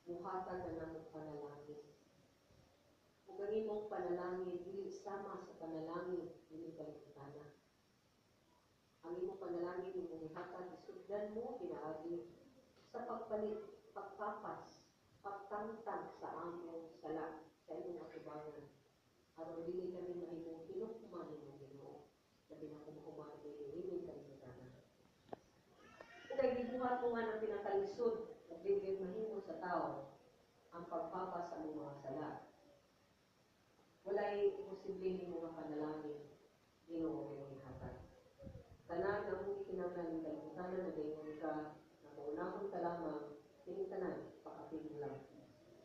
muhatag na namong panalangin. Kung gani mong panalangin, dili sama sa panalangin, dili kalikutana. Ang imong panalangin, imong ihatag, isugdan mo, pinaagi, sa pagpalit, pagpapas, pagtangtang sa among sala, sa imong atubangan. Aron dili kami mahimong hinukman imong Ginoo. Labi na kumakuman kay dili kalikutana. Kung kay gibuhat mo nga ng pinakalisod, at dili mahimo sa tao, ang pagpapas sa among mga sala. Walay posibleng mo nga panalangin, Ginoo imong ihatag. Tanan ang mong ikinahanglan ng kalimutanan na dayon ka, na maunahon ka lamang, tanan, pakapin lang.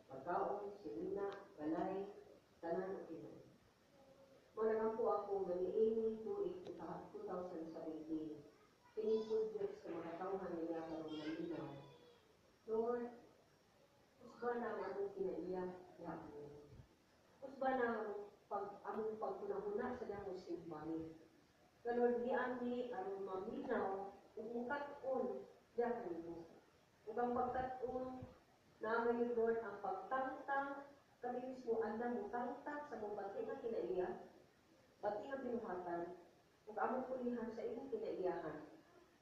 Pagkaon, silina, balay, tanan ang Ginoo. Muna nga po ako naniini tuig 2017. Pinipudyak sa mga tauhan nila karong malinaw. Lord, usba na ang among kinaiyak, yakin. Usba na among pagkunahuna sa damo simbahin. Lord, giani aron maminaw ug mukat-on yakin mo. Ug ang pagkat-on namin Lord ang pagtangtang kami mismo andam mo tangtang sa mong bati nga kinaiyak, bati nga binuhatan, ug among pulihan sa imong kinaiyahan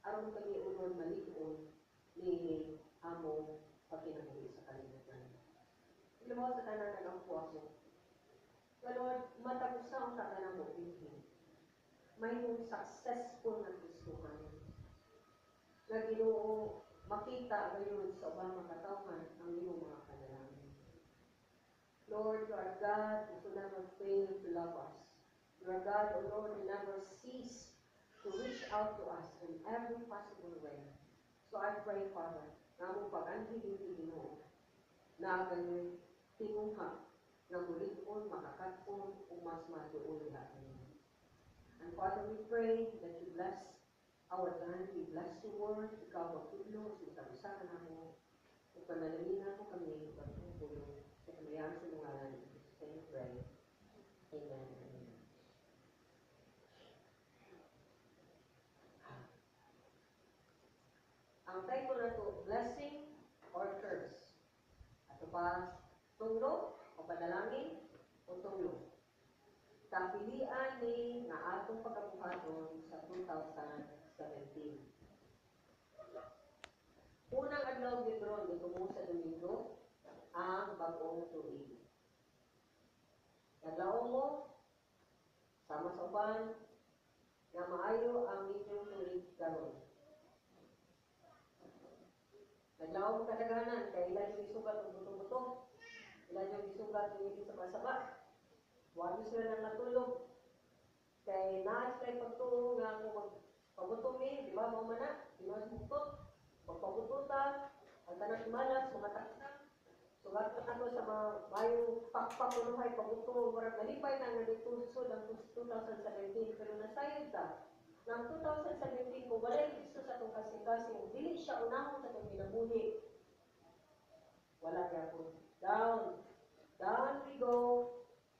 aron kami unon malig-on ni among pagkinabuhi sa kalibutan. Ilabaw sa tanan nagampo ako. Lord, matapos na ang tanan mo pinhin. Mayroong successful na Kristuhan. Na Ginoo makita ngayon sa ubang mga katawhan ang iyong mga panalangin. Lord, you are God who never fail to love us. You are God, O Lord, who never cease to reach out to us in every possible way. So I pray, Father, na mong pag-anhilin ni Ginoo, na ganyan tinguha, na mulig-on, makakatpon, o mas maduol natin. And Father, we pray that you bless our land, you bless your word, ikaw magtulong, sintabisakan ako, kung panalalingan ko kami, pagtulong, sa kamayan sa mga land, and pray. Amen. Ang title na to, blessing or curse. Ato pa, tunglo o panalangin o tunglo. Kapilian ni nga atong pagkabuhaton sa 2017. Unang adlaw gidron gitumo sa Domingo ang bag-ong tuig. Adlaw mo sama sa uban nga maayo ang inyong tuig karon. Adlaw mo kadaghanan kay ilan yung isugat og buto-buto, ilan yung isugat ng sa saba. Wala sila nang natulog. Kay naas kay pagtuo nga ako magpabutumi, di ba, mga mana? Di ba, butot? Magpabututa, ang tanang malas, mga taksa. Sugat na ako sa mga bayong pakpakunuhay, pabuto, marang nalipay na nalituso ng 2017. Pero nasayod ta, ng 2017, kung walay gusto sa itong kasing-kasing, dili siya unahon sa itong minabuhi. Wala niya po. Down. Down we go.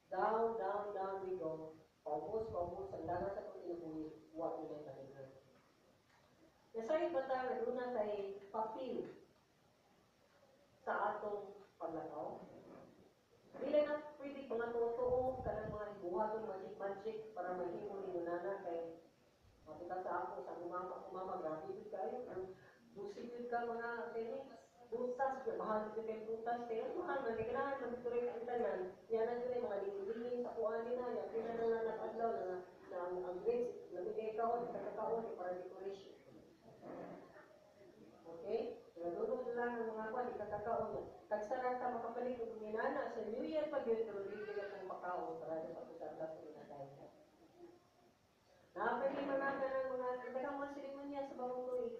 Down, down, down we go. Paubos, ang dagat sa pagkinabuhi, huwag nila talingan. Nasa'yo ba tayo na doon kay papil sa atong paglakaw? Dili na pwede mga tuo-tuo ka ng mga buhatong magic-magic para mahimo ni Nunana kay matuta sa ako sa umama, grabe yun kayo. Busig yun ka mga kini. Butas, mahal ko kayo butas, kaya mahal na, kailangan magtuloy ang tanan. Yan ang yun mga lingling sa kuhanin na, yan kailangan na nag-adlaw na ang grades, nabigay kaon, kakakaon, para decoration. Okay? Kaya doon lang ang mga kuhan, kakakaon. Tagsarang ka makapalit kung minana, sa New Year pag yun, pero bibigyan kong makaon para sa kusablas ko na tayo. Nakapagima natin ang mga, tagang mga serimonya sa bawang tuig.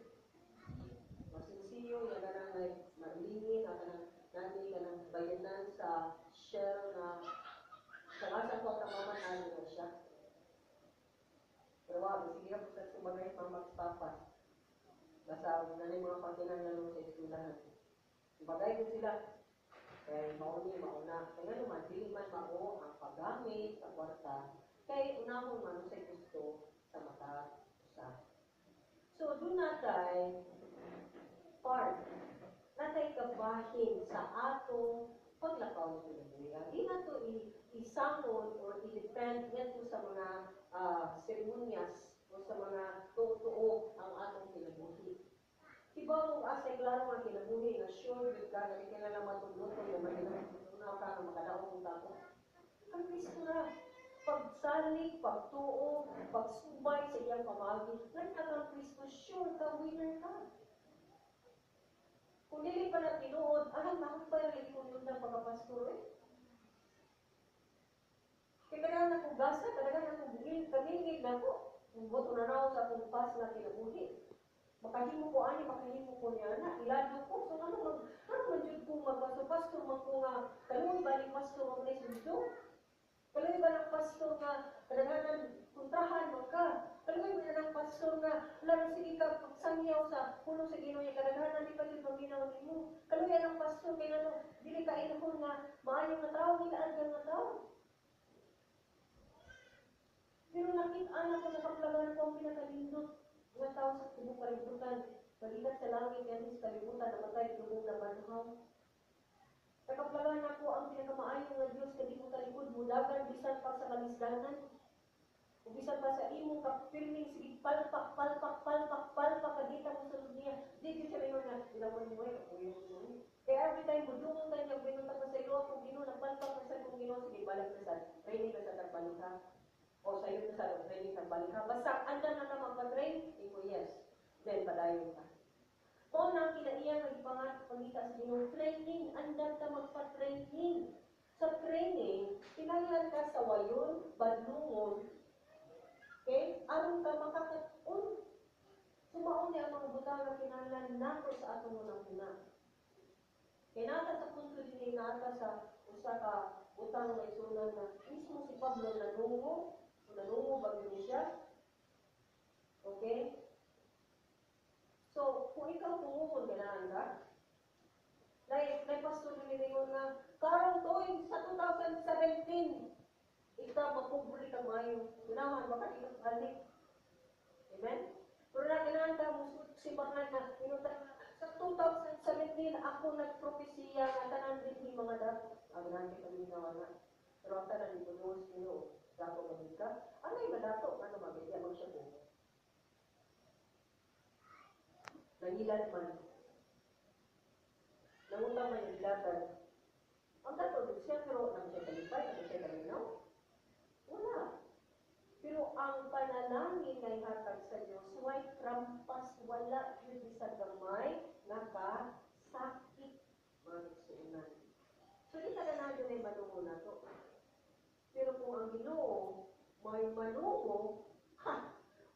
Masinsiyo, yan ka nang maglingin, natin ka nang bayanan sa shell na sa ko ang mamanan na siya. Pero wag, sige ka po sa sumagay pang magpapas. Basta na rin mga pagkinan na sa eskwelahan. Bagay ko sila. Kaya mauna. Kaya naman, dili man mao ang paggamit sa kwarta. Kaya unahon man sa gusto sa mata. So, doon natin part natay kabahin sa atong paglakaw ng kinabuhi. Di na to isamon or i-depend ngadto sa mga seremonyas o sa mga tuo ang atong kinabuhi. Diba kung asay klaro nga kinabuhi na sure with ka na kinala matuluto na maginawa ka na makadaong kong tako. Ang Kristo na pagsalig, pagtuo, pagsubay sa iyang pamagi, nagkakang Kristo, sure ka, winner ka. Kung dili pa na tinuod, alam na kung pa rin kung yun na pagkapastor eh. Kaya kailangan na kong gasa, kailangan na kong bugil, kamingig na ko. Kung boto na raw sa kong pas na kinabuhi. Makahimo ko ani, makahimo ko niya na, ilado ko. So ano man dyan kong magpastor man ko nga, kaluwi ba ni pastor ang nesbito? Kaluwi ba ng pastor nga, kadaganan puntahan mo ka? Kaluwi ba ng pastor nga, lalo sige ka, pagsangyaw sa puno sa Ginoo niya, kadaganan di pa yung paminaw ni mo. Kaluwi ng pastor, kaya ano, dili ka inahon nga, maayong na tao, nila ang nga tao. Pero nakita ko nakaplagan ko ang pinakalindot nga tao sa tubong kalibutan. Maligat sa langit yan sa kalibutan, namatay tubong na manuhaw. Nakaplagan ako ang pinakamaayong nga Diyos kadi mo talikod mo, dagan bisan pa sa kalisdanan. O bisan pa sa imo kapilming, sige palpak, kadita mo sa niya. Di siya rin nga, ilawan mo eh, kaya every time mo dumong tayo, binunta pa sa iyo, kung Ginoo, nagpalpak na sa kung Ginoo, sige balik na sa, training na sa tagbalik ha. O sa iyo na sa training tagbalik ha. Basta andan na ka magpa-train, iko yes. Then padayon ka. Kung nang kinaiyan ang ipangita sa Ginoo, training, andan ka magpa-training. Sa training, kinahanglan ka sa wayon, badlungon, okay? Aron ka makakatun. Sumaon niya ang mga butang na kinahanglan nato sa atong unang una. Kaya nata sa punto din nata sa usa ka butang na isunan na mismo si Pablo nanungo bagyo siya. Okay? So, kung ikaw pumupon ganahan ka, like pastor nilingon na, karong tuwing sa 2017, ikaw mapubulit ang mayo. Ganahan, baka ikaw balik. Amen? Pero na ganahan ka, musibahan na, minutang na, sa 2017, ako nagpropesiya na tanan din yung mga dato. Ang nanti kami na. Pero ang tanan dito, Diyos, dato mabit ka. Ano yung madato? Ano mabit? Yan siya po. Nangilan man. Nangutang man yung ilatan. Ang dato din siya, pero nang siya kalipay, nang siya kalinaw. Wala. Pero ang panalangin na ihatag sa Diyos, why trampas, wala yun sa gamay, nakasakit, mga suunan. So, di ka na yun ay manungo na to. Pero kung ang Ginoo may manungo,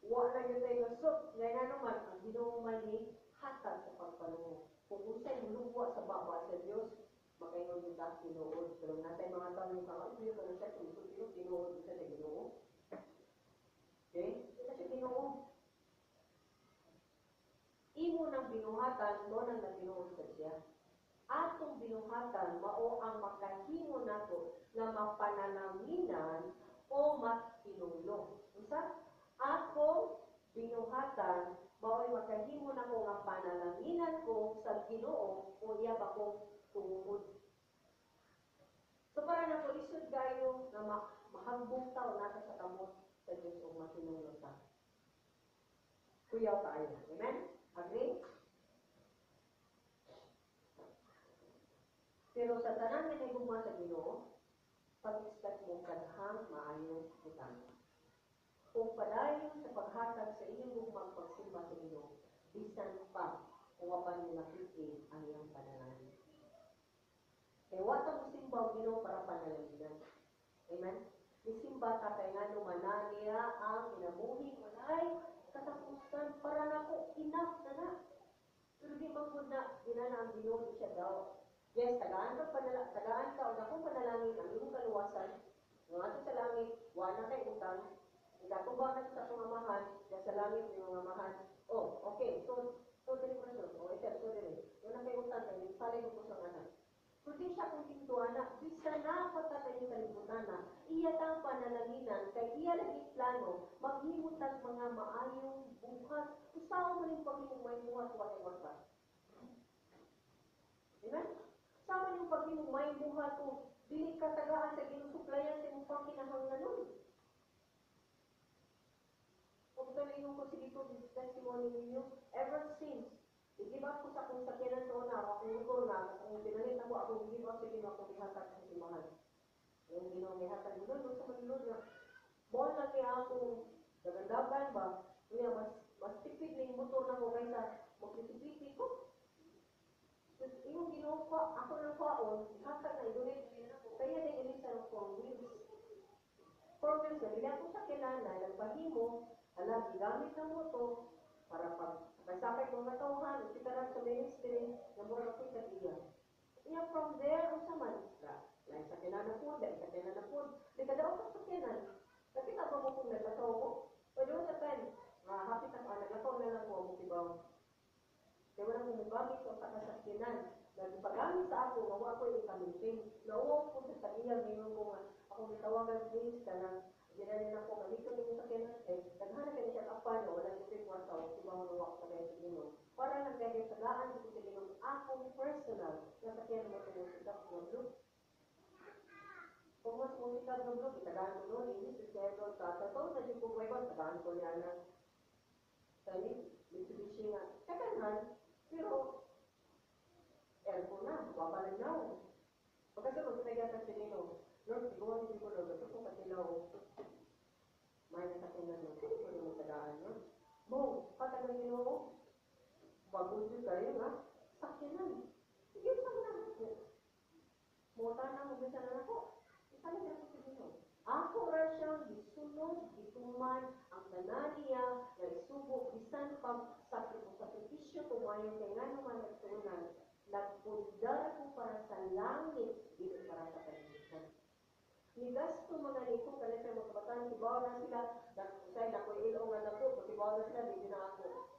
wala yun tayo nasot. Ngayon naman, ang Ginoo man ni hatag sa pagpanungo. Kung usay mulugwa sa baba sa Diyos, makaingon yung taas tinuod. Pero natay mga tao yung kakapil, pero siya kung tinuod sa Ginoo. Okay? Kasi Ginoo. Imo ng binuhatan, mo nang nabinuhod sa siya. Atong binuhatan, mao ang makahimo nato na mapanalangin o matinulong. Usa, ako binuhatan, mao ang makahimo nako nga panalanginan ko sa Ginoo o iya ba ko tungod. So para na ko isud gayo na mahagbong taon nato sa kamot sa Diyos o matinulong ta. Kuyaw tayo. Amen? Agree? Pero sa tanan na nagugma sa Ginoo, pag-expect mo kadhang maayong utang. Kung padayon sa paghatag sa inyong gugmang pagsimba sa Ginoo, bisan pa kung wapan mo nakiti ang iyong panalangin. Kaya wata mo simba ang Ginoo para panalanginan. Amen? Isimba ka kay nga mananiya ang kinabuhi walay katapusan para na ko enough na. Pero di magpud na ginana ang Ginoo siya daw. Yes, tagaan ka o akong panalangin ang iyong kaluwasan. Yung ato sa langit, wala kay utang. Ikatubang na sa itong amahan, sa langit yung amahan. Oh, okay. So dili ko na doon. O, ito, so dili. Yung kay utang, yung salay ko sa anak. So di siya kung tinto anak, bisa na patata yung kalibutan na. Iya tang panalaginan, kay iya lagi plano, maghimot ang mga maayong buhat. Kung saan mo rin pag-imong may buhat, wala yung wasa. Amen? Sama yung pag mo may buhat o dili ka tagaan sa ginusuplayan sa imong pangkinahanglanon. Kung galingon ko sige to this testimony ninyo, ever since, i-give up ko sa akong sakyanan to na, akong lugo na, kung pinalit ako, akong give up sa Ginoo, akong ihatag sa simahan. Yung Ginoo may hatag mo doon, sa manilod na, buwan na kaya akong dagandagan ba, kaya mas tipid na yung motor na ko kaysa magpipipiti ko. Yung Ginoo ko, ako ng kwaon, ihatag na, i-donate na ako, kaya na ilisan ko ang wheels. For wheels na, bila ko sa kinanay, nagpahimo, alam, gigamit na mo to para pag kasakay kong matauhan, ikitarap sa ministry, na mura ko ikatiya. Iya, from there, ang saman, lain sa kinanapod, dahil sa kinanapod, di ka daw sa kinan. Kasi nga ba mo kung naglakaw ko? Pwede mo sa time, happy ka, naglakaw na lang ko ang mukibaw. Kaya walang kumugamit ko sa kasakyanan. Nagpagamit sa ako, nawa ko yung kamitin. Nauwa ko sa tagiya, ngayon ko nga, akong itawagan please, ka na, ginalin ako, kamito nyo sa kinan, naghanap ka niya siya kapan, wala ko sa kwarta, o siba mo nawa ko sa kaya sa Ginoo. Para lang kaya sa gaan ko sa Ginoo, akong personal, nasakyan mo ito yung sikat ng blue. Kung mas musikat ng blue, itagaan ko doon, hindi sa schedule, katato, sa yung kung webon, itagaan ko niya na, kani, Mitsubishi nga, kakanan, pero, aircon na, wabalan na ako. Pagkasunod, pinagatan sa Ginoo, Lord, iguan din ko, Lord, ito kong katilaw, may nasakyan na, hindi ko rin matadaan yun. Mo, patag ng Ginoo, bago dito kayo nga, sakyanan. Sige, saan na ako? Mota na mo bisa na ako. Isang na ako sa Ginoo. Ako ra siyang gisunod, gituman, ang kananiya, na isubo, bisan pag sakripisyo ko ngayon, kaya nga naman nagtunan, nagpundar ko para sa langit, dito para sa kalimutan. Nigas ko mga niko, kaya sa mga kabataan, sibaw na sila, usay na ko ilong nga na po, sibaw na sila, di na ako.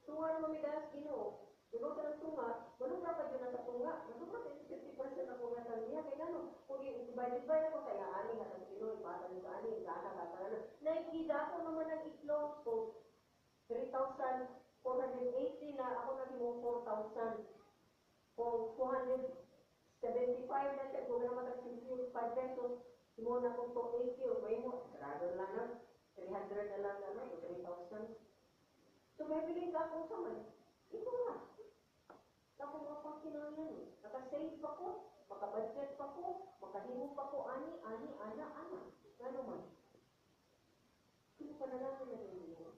Tunga na mamigas, Ginoo. Ginoo sa ng tunga, manubra pa dyan sa tunga. Manubra pa 50% ako nga sa niya. Kaya gano'n, kung ibay-ibay ako sa ani nga sa Ginoo, ipatan sa ani, gana ka sa ano. Naikida ako naman ng itlog, so 3,480 na ako na mo 4,000. Kung 275 na siya, kung naman nag-55 pesos, mo na kung 280 o may mo, sarado lang na, 300 na lang na, 3,000. So, may bilhin ka akong saman. Ito nga. Ako mga pangkinangan. Nakasave pa ko, makabudget pa ko, makahimo pa ko, ani, ana. Ano man. Sino pa na lang na din mo?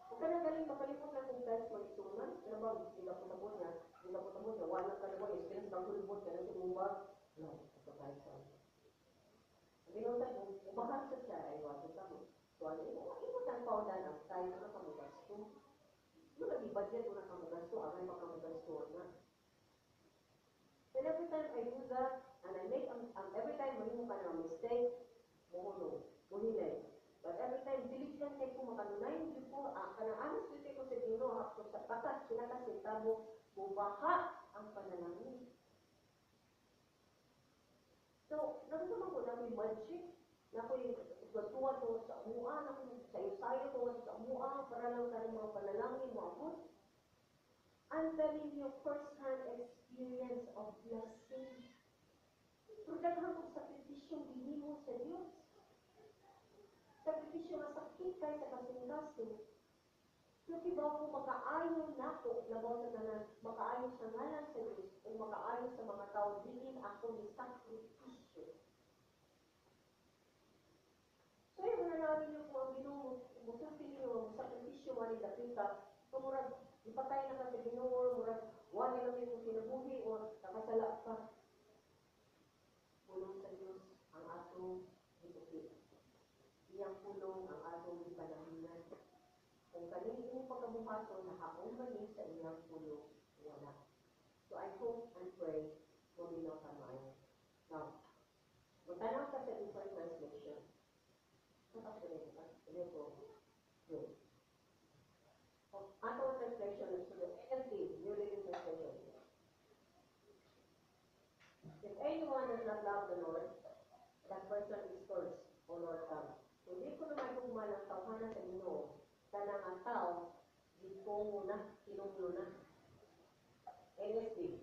Huwag ka na galing makalimot na kung guys mo itunan. Ano ba, hindi ka putabot niya. Wala ka na mo, experience bang kulubot ka na sumumba. No, ito kahit saan. Hindi ko sa umahal sa siya, ay wato sa mo. So, ano, ito ang paunan ang tayo na kamugasto. Yung nag-budget mo na kamugasto, agay makamugasto na. And every time I do that, and I make, every time mahimo ka na mistake, muhulay. But every time, dilig lang kayo kung makanunay, hindi ko, kanaanas dito ko sa Ginoo, hapos sa patas, kinakasintabo, bubaha ang panalangin. So, naman ko na may magic, na ako'y tuwa ko sa mua, na ako'y sayo-sayo ko sa mua, para lang ka ng mga panalangin mo ako. I'm telling you first-hand experience of blessing. Pagdaghan ko sakripisyong ginimo sa Diyos. Sakripisyo nga sakit kay sa kasing-kasing. So, kibaw ko makaayon na ako, labaw sa tanan, makaayon sa ngalan sa Diyos, o makaayon sa mga tao, diin ako ni sakripisyo. So, yung mananawin niyo kung ang Ginoo, musulti niyo, sakripisyo nga ni Dakita, so, murag, ipatay na ka sa Ginoo, murag, wala na kayo kung kinabuhi, o nakasala ka. Pulong sa Diyos ang atong ipukit. Iyang pulong ang atong ipanahinan. Kung kanin mo pagkabuhaton, nakaong mali sa iyang pulong, wala. So I hope and pray, mabinaw ka maayo. Now, magtanong ka sa different translation. Nakapagpapalito ka? Ito ko. Good. Atong translation is to the NLT, New Living Translation. If anyone does not love the Lord, that person is cursed, O Lord God. Hindi ko naman human ang tawhanan sa Ginoo, kanang ang tao, di ko tungo na, tinunglo na. NSD.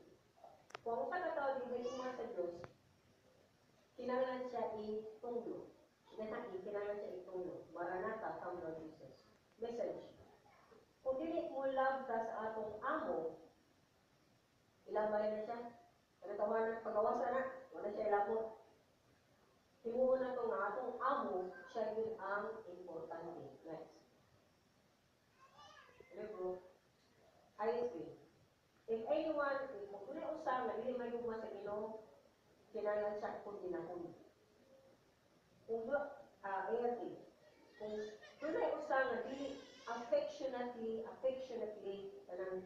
Kung sa katao, di ba sa Diyos, kinanglan siya itunglo. Kinanglan siya itunglo. Maranatha, come Lord Jesus. Message. Kung dili mo love ka sa atong amo, ilabay na siya. Kaya tawanan, pagawasan na, wala siya ilabot. Himuon na ito nga atong amo, siya yun ang importante. Next. Hello, ISP. If anyone, kung kunay usang na dili mayugma sa Ginoo, kinanglan siya kung dinahon. Kung ART, kung kunay usang na dili affectionately, kanang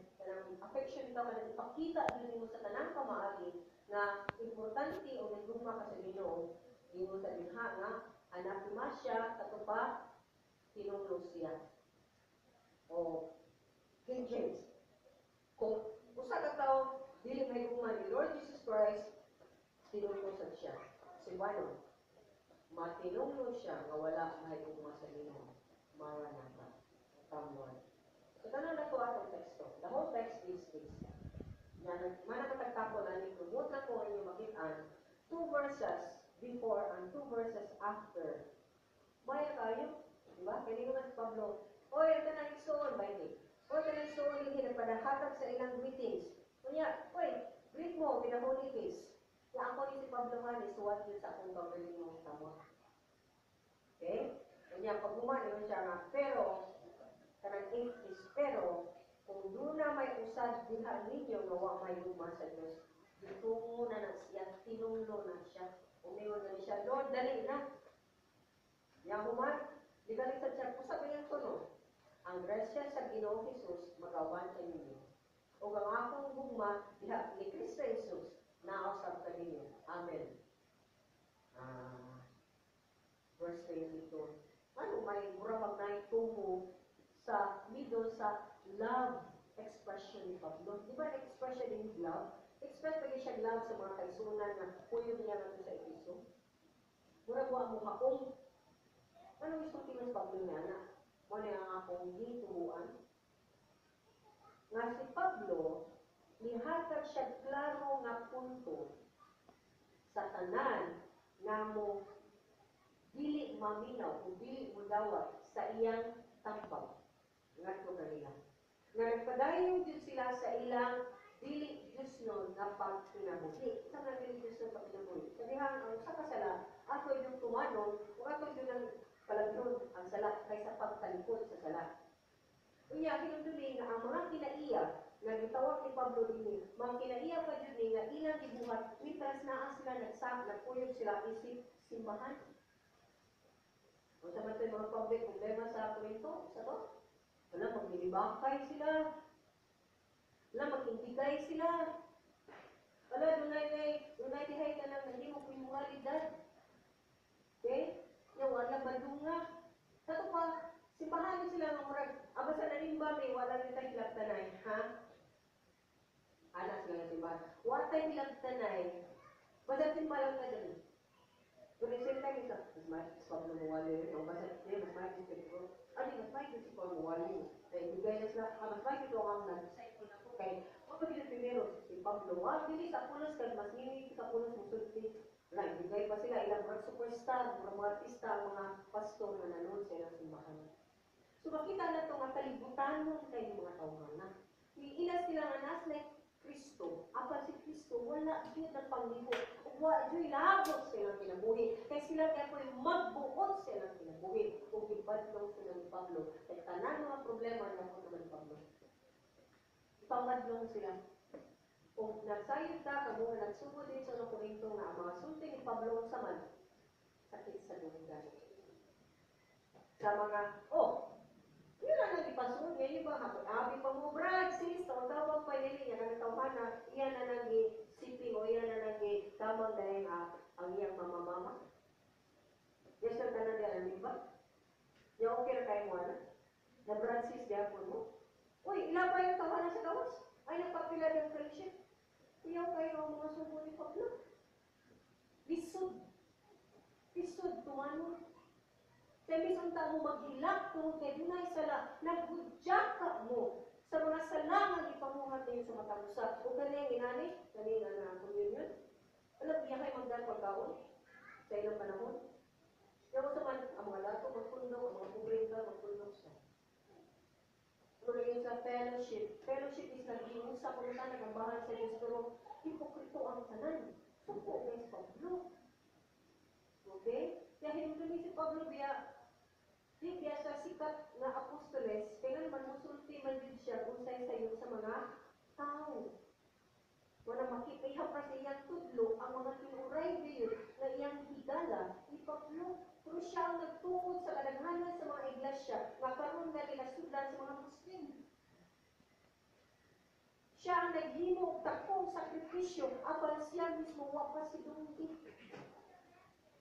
affection ka kanang ipakita din mo sa tanang pamaagi na importante o nagugma ka sa Ginoo, di mo sa dinha nga anak ma siya kato pa tinunglo siya. O King James. Kung usa ka tao dili may gugma ni Lord Jesus Christ, tinunglo sa siya. Sibano, matinunglo siya nga wala may gugma sa Ginoo. Maranatha. Come Lord. So, tanong na ito atong teksto. The whole text is this. Manakatagtapo na ni promote na po ang makitaan 2 verses before and 2 verses after. Maya kayo, di ba? Kaya nga si Pablo, oy, ito na igsoon, baiti. Oy, ito na igsoon, hindi nagpadahatag sa ilang greetings. Kunya, oy, greet mo, pinahuli case. Kaya ako ni si Pablo nga, suwat yun sa akong gawin mo tamo. Okay? Kunya, pag bumali siya nga, pero, kanang 8 is, pero, kung doon na may usad diha ninyo nga wa may luma sa Diyos, ditungo na siya, tinunglo na siya, umiwan na siya, Lord, dali na. Yahuman, di galing sa siya, kung sabi niyang tuno, ang grasya sa Ginoo Jesus, magawan sa ninyo. O ang akong gugma, diha ni Kristo Jesus, nausap ka ninyo. Amen. Verse 22. Ano may murabag na itungo sa middle sa love expression ni Pablo. Di ba expression in love? Express pa siya love sa mga kaisunan na puyog niya natin sa episo. Mura mo ang akong ano gusto tinos Pablo niya na mo na ang akong gitubuan. Nga si Pablo, nihatag siya klaro nga punto sa tanan nga mo dili maminaw o dili mo dawat sa iyang tambag. Ngadto kanila. Nga nagpadayon Diyos sila sa ilang dili Diyos nun na pagpinabuhi. Sa nga dili Diyos nun pagpinabuhi. Sabihan, ang usa ka sala, ato yung tumanon, o ato yung ang palagyon ang sala kaysa pagtalikod sa sala. Unya, hinunduli nga ang mga kinaiya nga gitawag ni Pablo din, mga kinaiya pa dyan nga ilang gibuhat, mitras naa sila nagpuyog sila isip simbahan. O sa mga public problema sa Korinto, sa to? Wala, maglilibakay sila. Wala, magintigay sila. Wala, dunay dihay ka lang, hindi mo pinuhalidad. Okay? Yung wala madunga. Sa to pa, simbahan sila ng murag. Aba sa nalimba, may wala nila hilagtanay. Ha? Anak sila ng simbahan. Wala tayo hilagtanay. Basta simbahan ka dyan. Kung isinta kita, mas mahit sa pagmumuwali. Ang basa niya, mas mahit sa pagmumuwali. Ano, mas mahit sa pagmumuwali. Kaya ibigay na sila, mas mahit ito ang nag-disciple na po. Kaya, kung pag primero, si Pablo, hindi sa pulos ka, mas nini sa pulos mo sulti. Wala, ibigay pa sila, ilang mga superstar, mga artista, mga pastor na nanood sa ilang simbahan. So, makita na ito nga kalibutan mo kayo mga tauhan na. Iilas sila nga nas like Kristo. Apa si Kristo, wala yun ang panglibo. Wala yun labot silang kinabuhi. Kaya sila kaya po yung magbuot silang kinabuhi. Kung ibadlong sila ni Pablo. Kaya tanan mga problema na po naman ni Pablo. Ipamadlong sila. Kung nagsayod ka, kamo nga nagsubo din sa mga Korinto nga, mga sulti ni Pablo sa man, sakit sa dunggan. Sa mga, yun lang nag-ipasun, ngayon ba, abi pa mo, brad, sis, tawag pa nila niya, nagtawhan na, iyan na nag-siping o iyan na nag-tamang dahil ang iyang mama-mama. Yes, sir, ka na diyan, di ba? Yung okay na kayo mo, na brad, sis, diapon mo. Uy, ilan pa yung tawanan sa gawas? Ay, nagpapila ng friendship. Iyaw kayo ang mga subo ni Pablo. Lisod. Lisod, tumanon. Sa misunta mo maghilak tungkol kay dunay sala, naghudyak ka mo sa mga sala nga gipamuhat ninyo sa matang usa. Ug kani inani, kani nga communion. Alam niya kay magdal pagkaon sa ilang panahon. Yung sa man ang mga dato magpundok, ang mga pobreta magpundok siya. Pero yung sa fellowship, fellowship is nag-iusap kung saan nagabahan sa Diyos, pero hipokrito ang tanan. Suko guys, Pablo. Okay? Kaya hindi si Pablo biya sa sikat na apostoles, kaya naman musulti man din siya kung sayo sa mga tao. Wala makita pa sa iyang tudlo ang mga tinuray diyo na iyang higala ni Pablo. Pero siya ang nagtukod sa kadaghanan sa mga iglesia nga karon na kinasudlan sa mga Muslim. Siya ang naghimo og takong sakripisyo apan siya mismo wa pa si dunggi.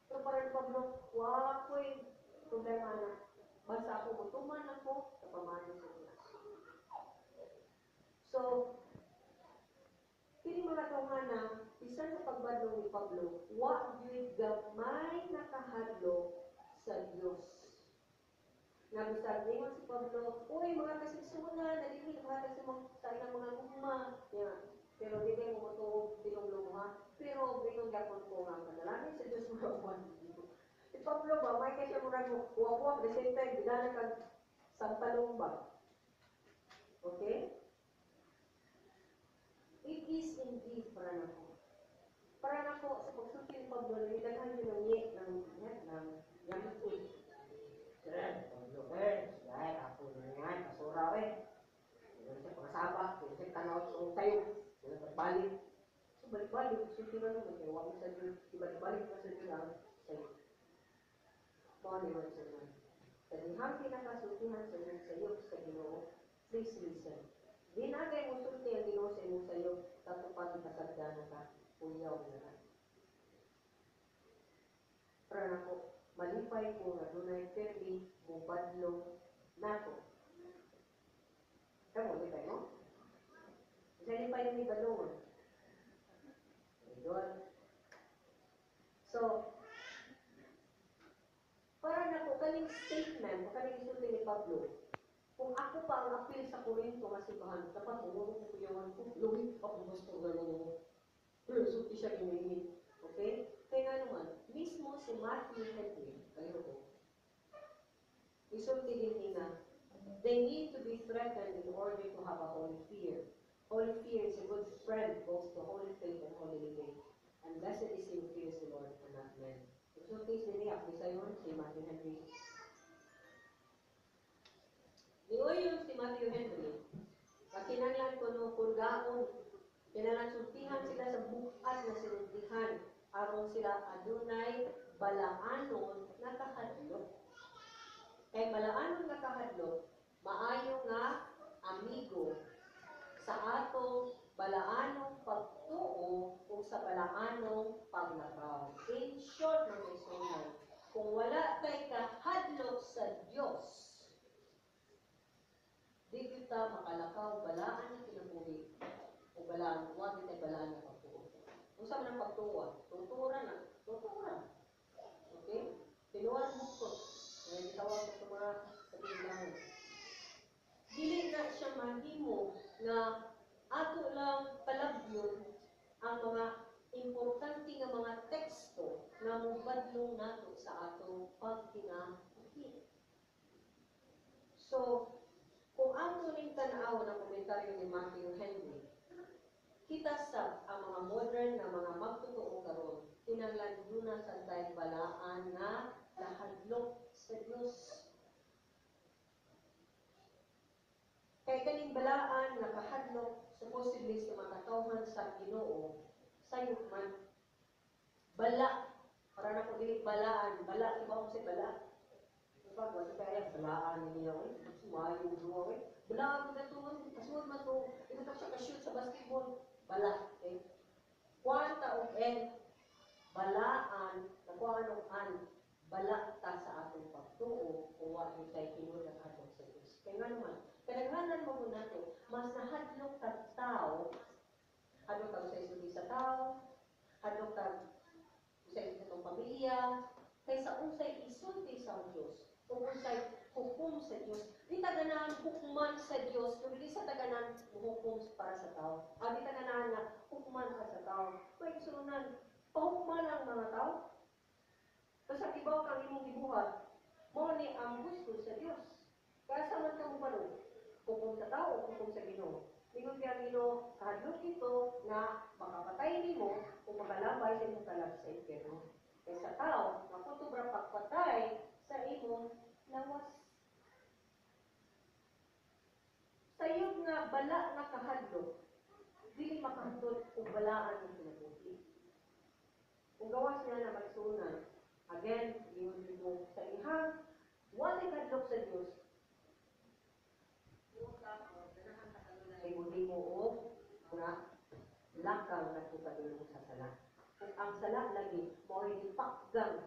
Pero para ni Pablo, wa ko'y problema na. Basta ako mutuman ako sa pamana sa Diyos. So, kini mga tawhana, bisan sa pagbadlong ni Pablo, wa gyud gamay nakahadlok sa Dios. Nabusag ningon si Pablo, uy mga kasisunan, nalili ka sa ilang mga gugma. Yeah. Pero di kayo matuog tinulong ha. Pero binong gapon ko nga panalangin sa Diyos mga uwan. Si Pablo ba, may kasi murag wawak, the same time, bilang kag santalong ba? Okay? It is indeed para nako. Para nako, sa pagsulti ni Pablo, nilaghan niyo ng young food. Sir, Pablo, dahil ako na yan, kasura Yan siya pangasabak, yan siya tanaw sa tayo, yan pagbalik. So, balik-balik, sulti na naman, kaya huwag mo sa Diyos, ibalik-balik na sa Diyos ang sa'yo. Mga naman sa Diyos. Sa dihang pinakasultihan sa Diyos sa'yo, sa Ginoo, please listen. Di na kayo musulti ang Ginoo sa inyo sa'yo, tatupad kasagda na ka, uyaw na ka. Para na po, malipay ko nga dunay perdi, mubadlo nato. Kamu, lipay mo? Isa lipay yung ibadlongon. Ayun. So, para na po, kaning statement, kaning isulti ni Pablo, kung ako pa ang apil sa Korinto nga simbahan, dapat umuro ko kuyawan ko, luwit ako gusto gano'n mo. Pero isulti siya ginihin. Okay? Kaya nga naman, mismo si Matthew Henry, kayo ko, isulti din niya, they need to be threatened in order to have a holy fear. Holy fear is a good friend both to holy faith and holy living. And blessed is he who fears the Lord and not men. Isulti din niya, bisa yun, si Matthew Henry. Niuyon si Matthew Henry, kakinanglan ko no kurgaon, kinalang sultihan sila sa bukat na sinuntihan, aron sila adunay balaanon na kahadlok. Kay balaanon na kahadlok, maayo nga amigo sa atong balaanong pagtuo o sa balaanong paglakaw. In short, mga isunan, kung wala kay kahadlok sa Diyos, di kita makalakaw balaan na kinabuhi o balaan, huwag kita balaan na pagtuo. Kung saan ng pagtuo, tutura na, tutura. Okay? Tinuan mo ko. Ngayon tawag ko sa mga kabilang. Dili na siya mahimo na ato lang palabyon ang mga importante nga mga teksto na mubadlong nato sa atong pagkinabuhi. So, kung ang muling tanaw ng komentaryo ni Matthew Henry, kita sa ang mga modern na mga magtotoo karon, kinahanglan na sa dahil balaan na nahadlok sa Diyos. Kay kaning balaan nakahadlok supposedly sa makatawhan sa Ginoo, sayop man. Bala, para na kung dili balaan, bala, iba ko si bala. Diba, wala kaya balaan niya, sumayo duwa, balaan mo na ito, kasunod man ito, ito ka siya ka-shoot sa basketball, bala, okay? Kwanta o balaan, nakuha anong bala ta sa atong pagtuo, kung wala tayo kinunod ang atong sa Diyos. Kaya nga naman, kadaghanan mo na ito, mas nahadlok ka tao, hadlok ka sa isulti sa tao, hadlok ka sa itong pamilya, kaysa unsay isulti sa Diyos, o unsay hukom sa Diyos, Di taganan hukman sa Dios, pero di sa taganan hukom para sa tao. Di taganan na hukman para sa tao. May sunan, pahukman ang mga tao. Basta ibaw kang imong gibuhat, mo ni ang gusto sa Dios. Kaya sa man ka mo baro, hukom sa tao o hukom sa Ginoo. Mingon kaya Ginoo, kahadlok ito na makapatay nimo o makalabay sa imong kalag sa impyerno. Kaya sa tao, makutubra pagpatay sa imong lawas. Sayod nga bala nga kahadlok, dili makahadlok kung balaan ang kinabuhi. Kung gawas niya na magsunan, again, yun mo sa ihang, wala kahadlok sa Diyos. Ay muli mo o nga lakang na tupadulong sa sala. Kung ang sala lagi, mo ay ipakgang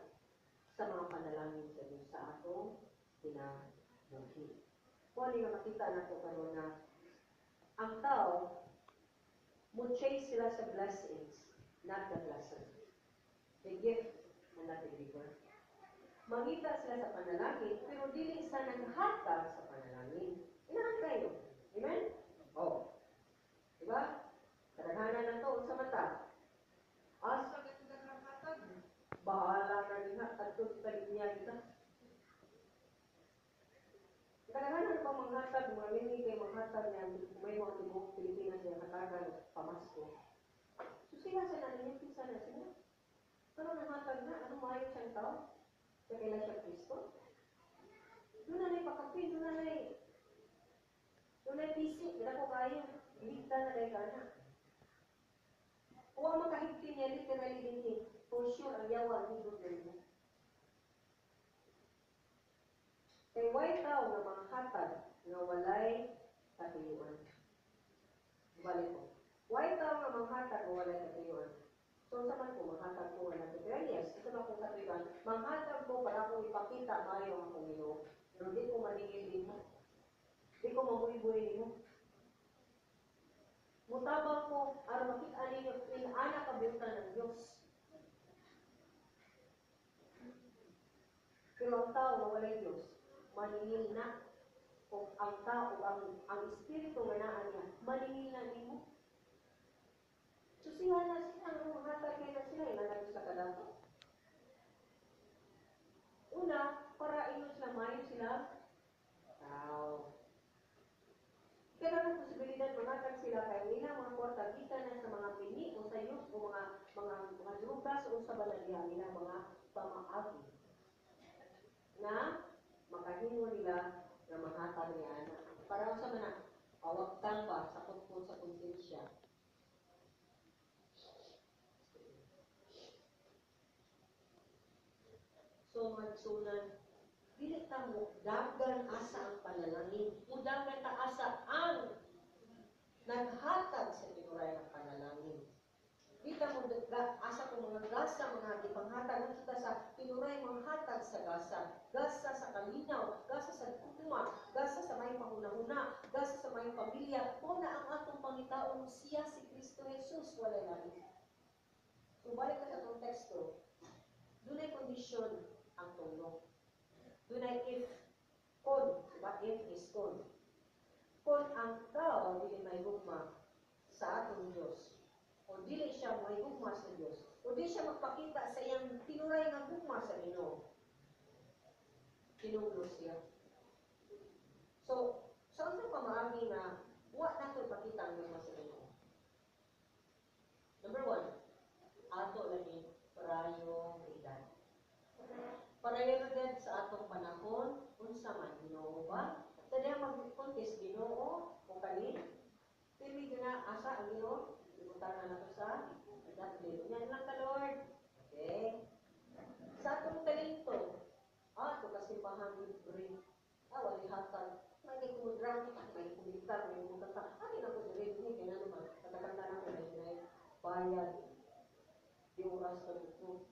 sa mga panalangin sa Diyos sa atong kinabuhi. Kung nga makita na ito karon na ang tao, mo chase sila sa blessings, not the blessing. The gift and not the giver. Mangita sila sa panalangin, pero dili sa naghatag sa panalangin. Inahan kayo. Amen? Oh. Diba? Kadaghanan na to sa mata. Asa ka ng hatag? Bahala na din ha. At ito sa niya kita. Kadaghanan pa manghatag, mga mini kay manghatag niya. May mga tibok Pilipinas niya hatagan pamasko. So sila sa nanin, pisa na sila. Ano nanghatag na? Ano maayon siyang tao? Sa kailan siya Kristo? Doon na pakapin, doon na pisik, hindi ko kayo. Iligta na kayo ka na. Huwag makahigpin niya, literally din. For sure, ang yawa, hindi doon na. Kay white tao na mga hatag na walay katuyuan. Balik ko. White tao na mga hatag na walay katuyuan. So, sa man ko, manghatag ko na ito. Pero yes, ito na kong katuyuan. Manghatag ko para akong ipakita mayo ang akong Ginoo. Pero di ko maningil din mo. Di ko mabuhi-buhi din mo. Mutabang ko, araw makita ninyo, anak kabutan ng Diyos. Pero ang tao na walay Diyos, maningil na. O ang tao, ang espiritu nga naan niya, maningil na din mo. Susihan na sila, ang hatag na sila, inanag sa kadato. Una, para inyo sila, mayo sila, tao. Kaya ang posibilidad, mangatag sila, kaya nila mga kwarta, kita na sa mga pini o sayos o mga drugas o sa baladihan nila, mga pamaagi. Na makahingo nila na mahatag niya anak. Para sa mga awagtan pa sa kutpon sa konsensya. So, magsunan, dili ta mo dagan asa ang panalangin. Mudagan ta asa ang naghatag sa tinuray ng panalangin. Di ta mo asa kung mga gasa, mga ipanghatag kita sa tinuray mga hatag sa gasa. Gasa sa kalinaw, gasa sa tukma, gasa sa may pahuna-huna, gasa sa may pamilya. Kung na ang atong pangitaon siya si Kristo Jesus, wala namin. So, balik ka sa itong teksto. Doon ay kondisyon ang tulong. Doon ay if, kon, diba? If is kon. Kon ang tao, dili may hugma sa atong Diyos. O dili siya may hugma sa Diyos. O di siya magpakita sa iyang tinuray ng hugma sa Ginoo. Tinuglo siya. So, saan sa pamaagi na wa na ito ipakita ang hugma sa Ginoo? Number 1, ato lagi, parayong edad. Parayong edad sa atong panahon, unsa man Ginoo ba? Tadya mag-contest Ginoo o kani? Pili na asa ang Ginoo? Ibutan na ito sa edad. Yan lang ka, Lord. Okay? Sa atong talento, ito kasi pahangin wali hatag. May kumudrang, may kumita, may kumita. Ano na ko dili ni kaya naman katakanda na ko na bayad. Di oras ka dito.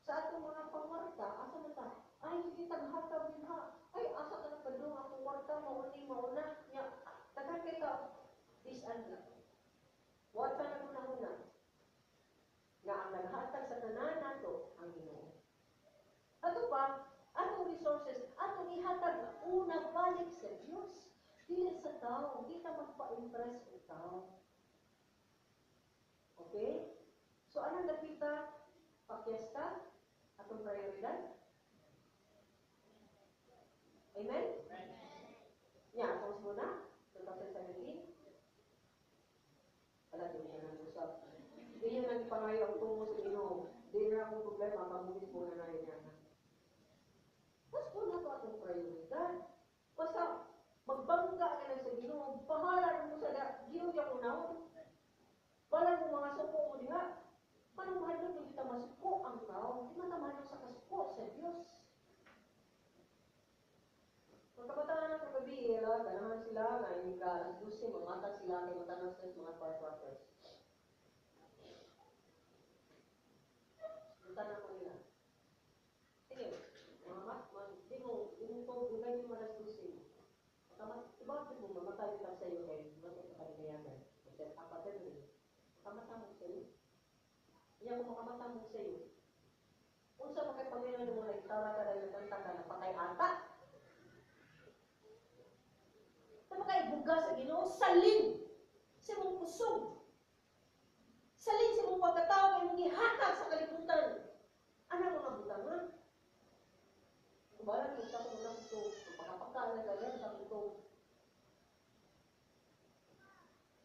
Sa atong mga pangwarta, asa na ta? Ay, hindi taghatag din ha. Ay, asa ka na padung akong warta, mauna. Tagan kay ka, this and that. Warta na muna. Nga ang naghatag sa tanan nato ang Ginoo. Ato pa, atong resources, atong ihatag Dili sa tao, kita magpa-impress o tao. Okay? So, anong napita? Pakyesta? Atong prioridad? Amen? Yeah, tapos muna, 2017. Wala, di siya nag-usap. Hindi niya nagpangayo ang tungo sa Ginoo. Di na akong problema, pamubis muna na rin yan. Tapos muna ito atong prioridad. Basta, magbangga ka lang sa Ginoo. Pahala mo sa Ginoo yung unahon. Wala mo mga suko mo diha. Paano mahal mo kita masuko ang tao? Di matamahal sa kasuko sa Diyos. Magkabataan ng kagabi, ganahan sila, ngayon ka, alas 12, mamata sila, kay matanong sa mga firecrackers. Tanong ko nila. Sige, di mo bigay mo alas 12. Bakit mo mamatay ka sa iyo kayo? Bakit ka kanilayagan? Kasi apatin rin. Makamatang mo sa iyo. Iyan kung makamatang mo sa iyo. Kung sa mga pamilya mo nagtara ka dahil nagkanta ka, napakay ata. Napakay buga sa Ginoo, salin sa mong kusog. Salin sa mong pagkatao kay mong ihatag sa kalibutan. Ano mga butangan? Kubalan mo sa kung lang ito. Pagkapagkaan na gano'n sa ito.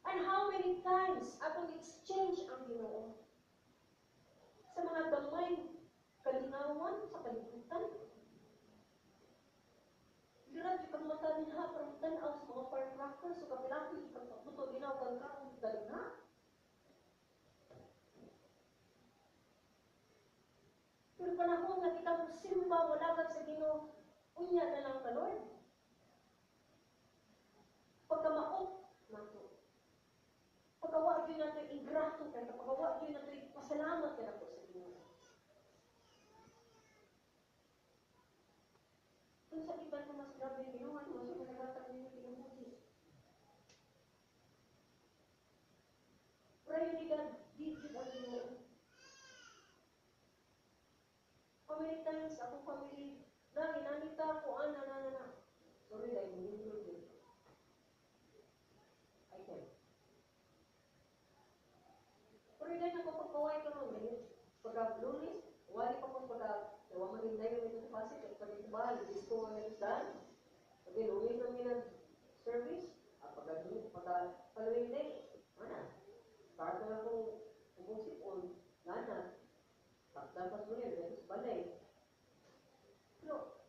And how many times atong exchange ang Ginoo sa mga gamay kalingawan sa kalibutan? Grabe kang mata niya para tanaw sa mga firecrackers so kapilaki kang pagbuto ginaw kang kaong dalina. Pero panahon na kita mong simba walagad sa Ginoo, unya na lang ka, Lord. Pagkamaot nato. Pagkawa yun nato ingrato kay pagkawa yun nato pasalamat kay nato sa Ginoo. Kung sa iba na mas grabe yung Ginoo, ano mas nagkatag ninyo kinabuhi. Prioridad, digit ang Ginoo. How many times akong family na ginanita ko, na. Sorry, dahil hindi ko din. I can't. Pero dahil ako pagkaway ka nun, pagka-lunis, wali pa kong nawa maninday yung ito sa pasik, at pag-itbahal, disco nga na isdan, pag-lunis namin ng service, at pagka-following day, start na akong umusip on, gana, dapat mo yan, dahil sa balay. Pero,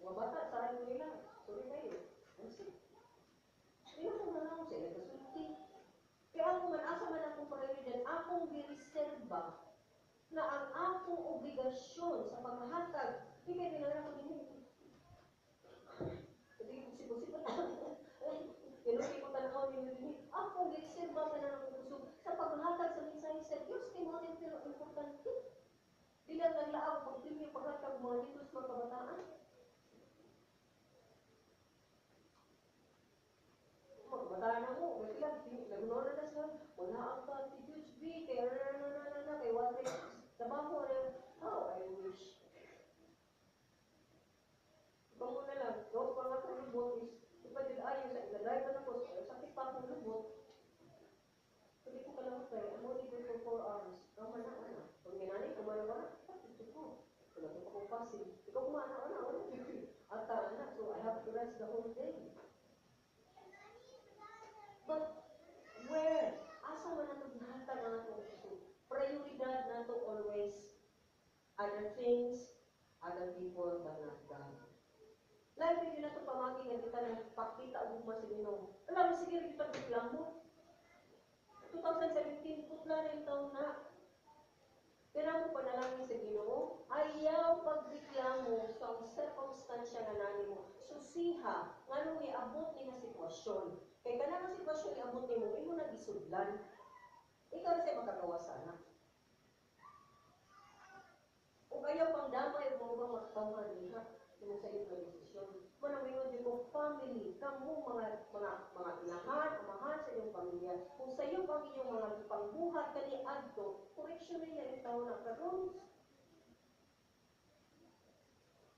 mga bata, saan mo nila? Sorry kayo. Hindi na kung nanaw sila, kasulti. Kaya ako man, asa man akong prioridad, akong biriserba na ang akong obligasyon sa paghahatag, hindi kayo nilang ako din. Hindi ko sipot-sipot ako. Kinuti ko tanaw ninyo din. Akong biriserba ka na akong gusto sa paghahatag sa mensahe sa Diyos, kay mga pero importante. Di lang naglaaw pag-premium paghatag mga dito sa mga kabataan. Magbataan na mo, kasi lang, nagunaw na sila, wala ang attitudes B, kaya kay wate, trabaho na, oh, I wish. Ikaw mo na lang, so, pang akong lubot is, ipadil ayo sa ilalay pa na po, sakit pa akong lubot, hindi ko kalawat tayo, I'm only good for 4 hours. Tama na. Pag ginani, kumana, ito ko. Wala ko pa kong pasin. Ikaw kumana, wala. At so I have to rest the whole day. But where? Asa man nato gihatag ang atong gusto? Prioridad nato always other things, other people than not God. Lahat hindi nato pamagi nga kita nagpakita og ugma sa Ginoo. Alam mo sige kita reklamo. 2017 putla rin taon na. Pero mo panalangin sa Ginoo, ayaw pagreklamo sa circumstansya nga nanimo. Susiha nganong iabot ni nga sitwasyon. Kaya ka na sitwasyon iabot ni mo, imo na gisudlan. Ikaw na sa'yo makagawa sana. O ayaw pang damay mo ba magtama niya mo sa iyong desisyon. Manamingon din mo, family, kamu mga inahan, amahan sa iyong pamilya. Kung sa iyo pang iyong mga pangbuhat, kani adto, correction nila yung tao na karon.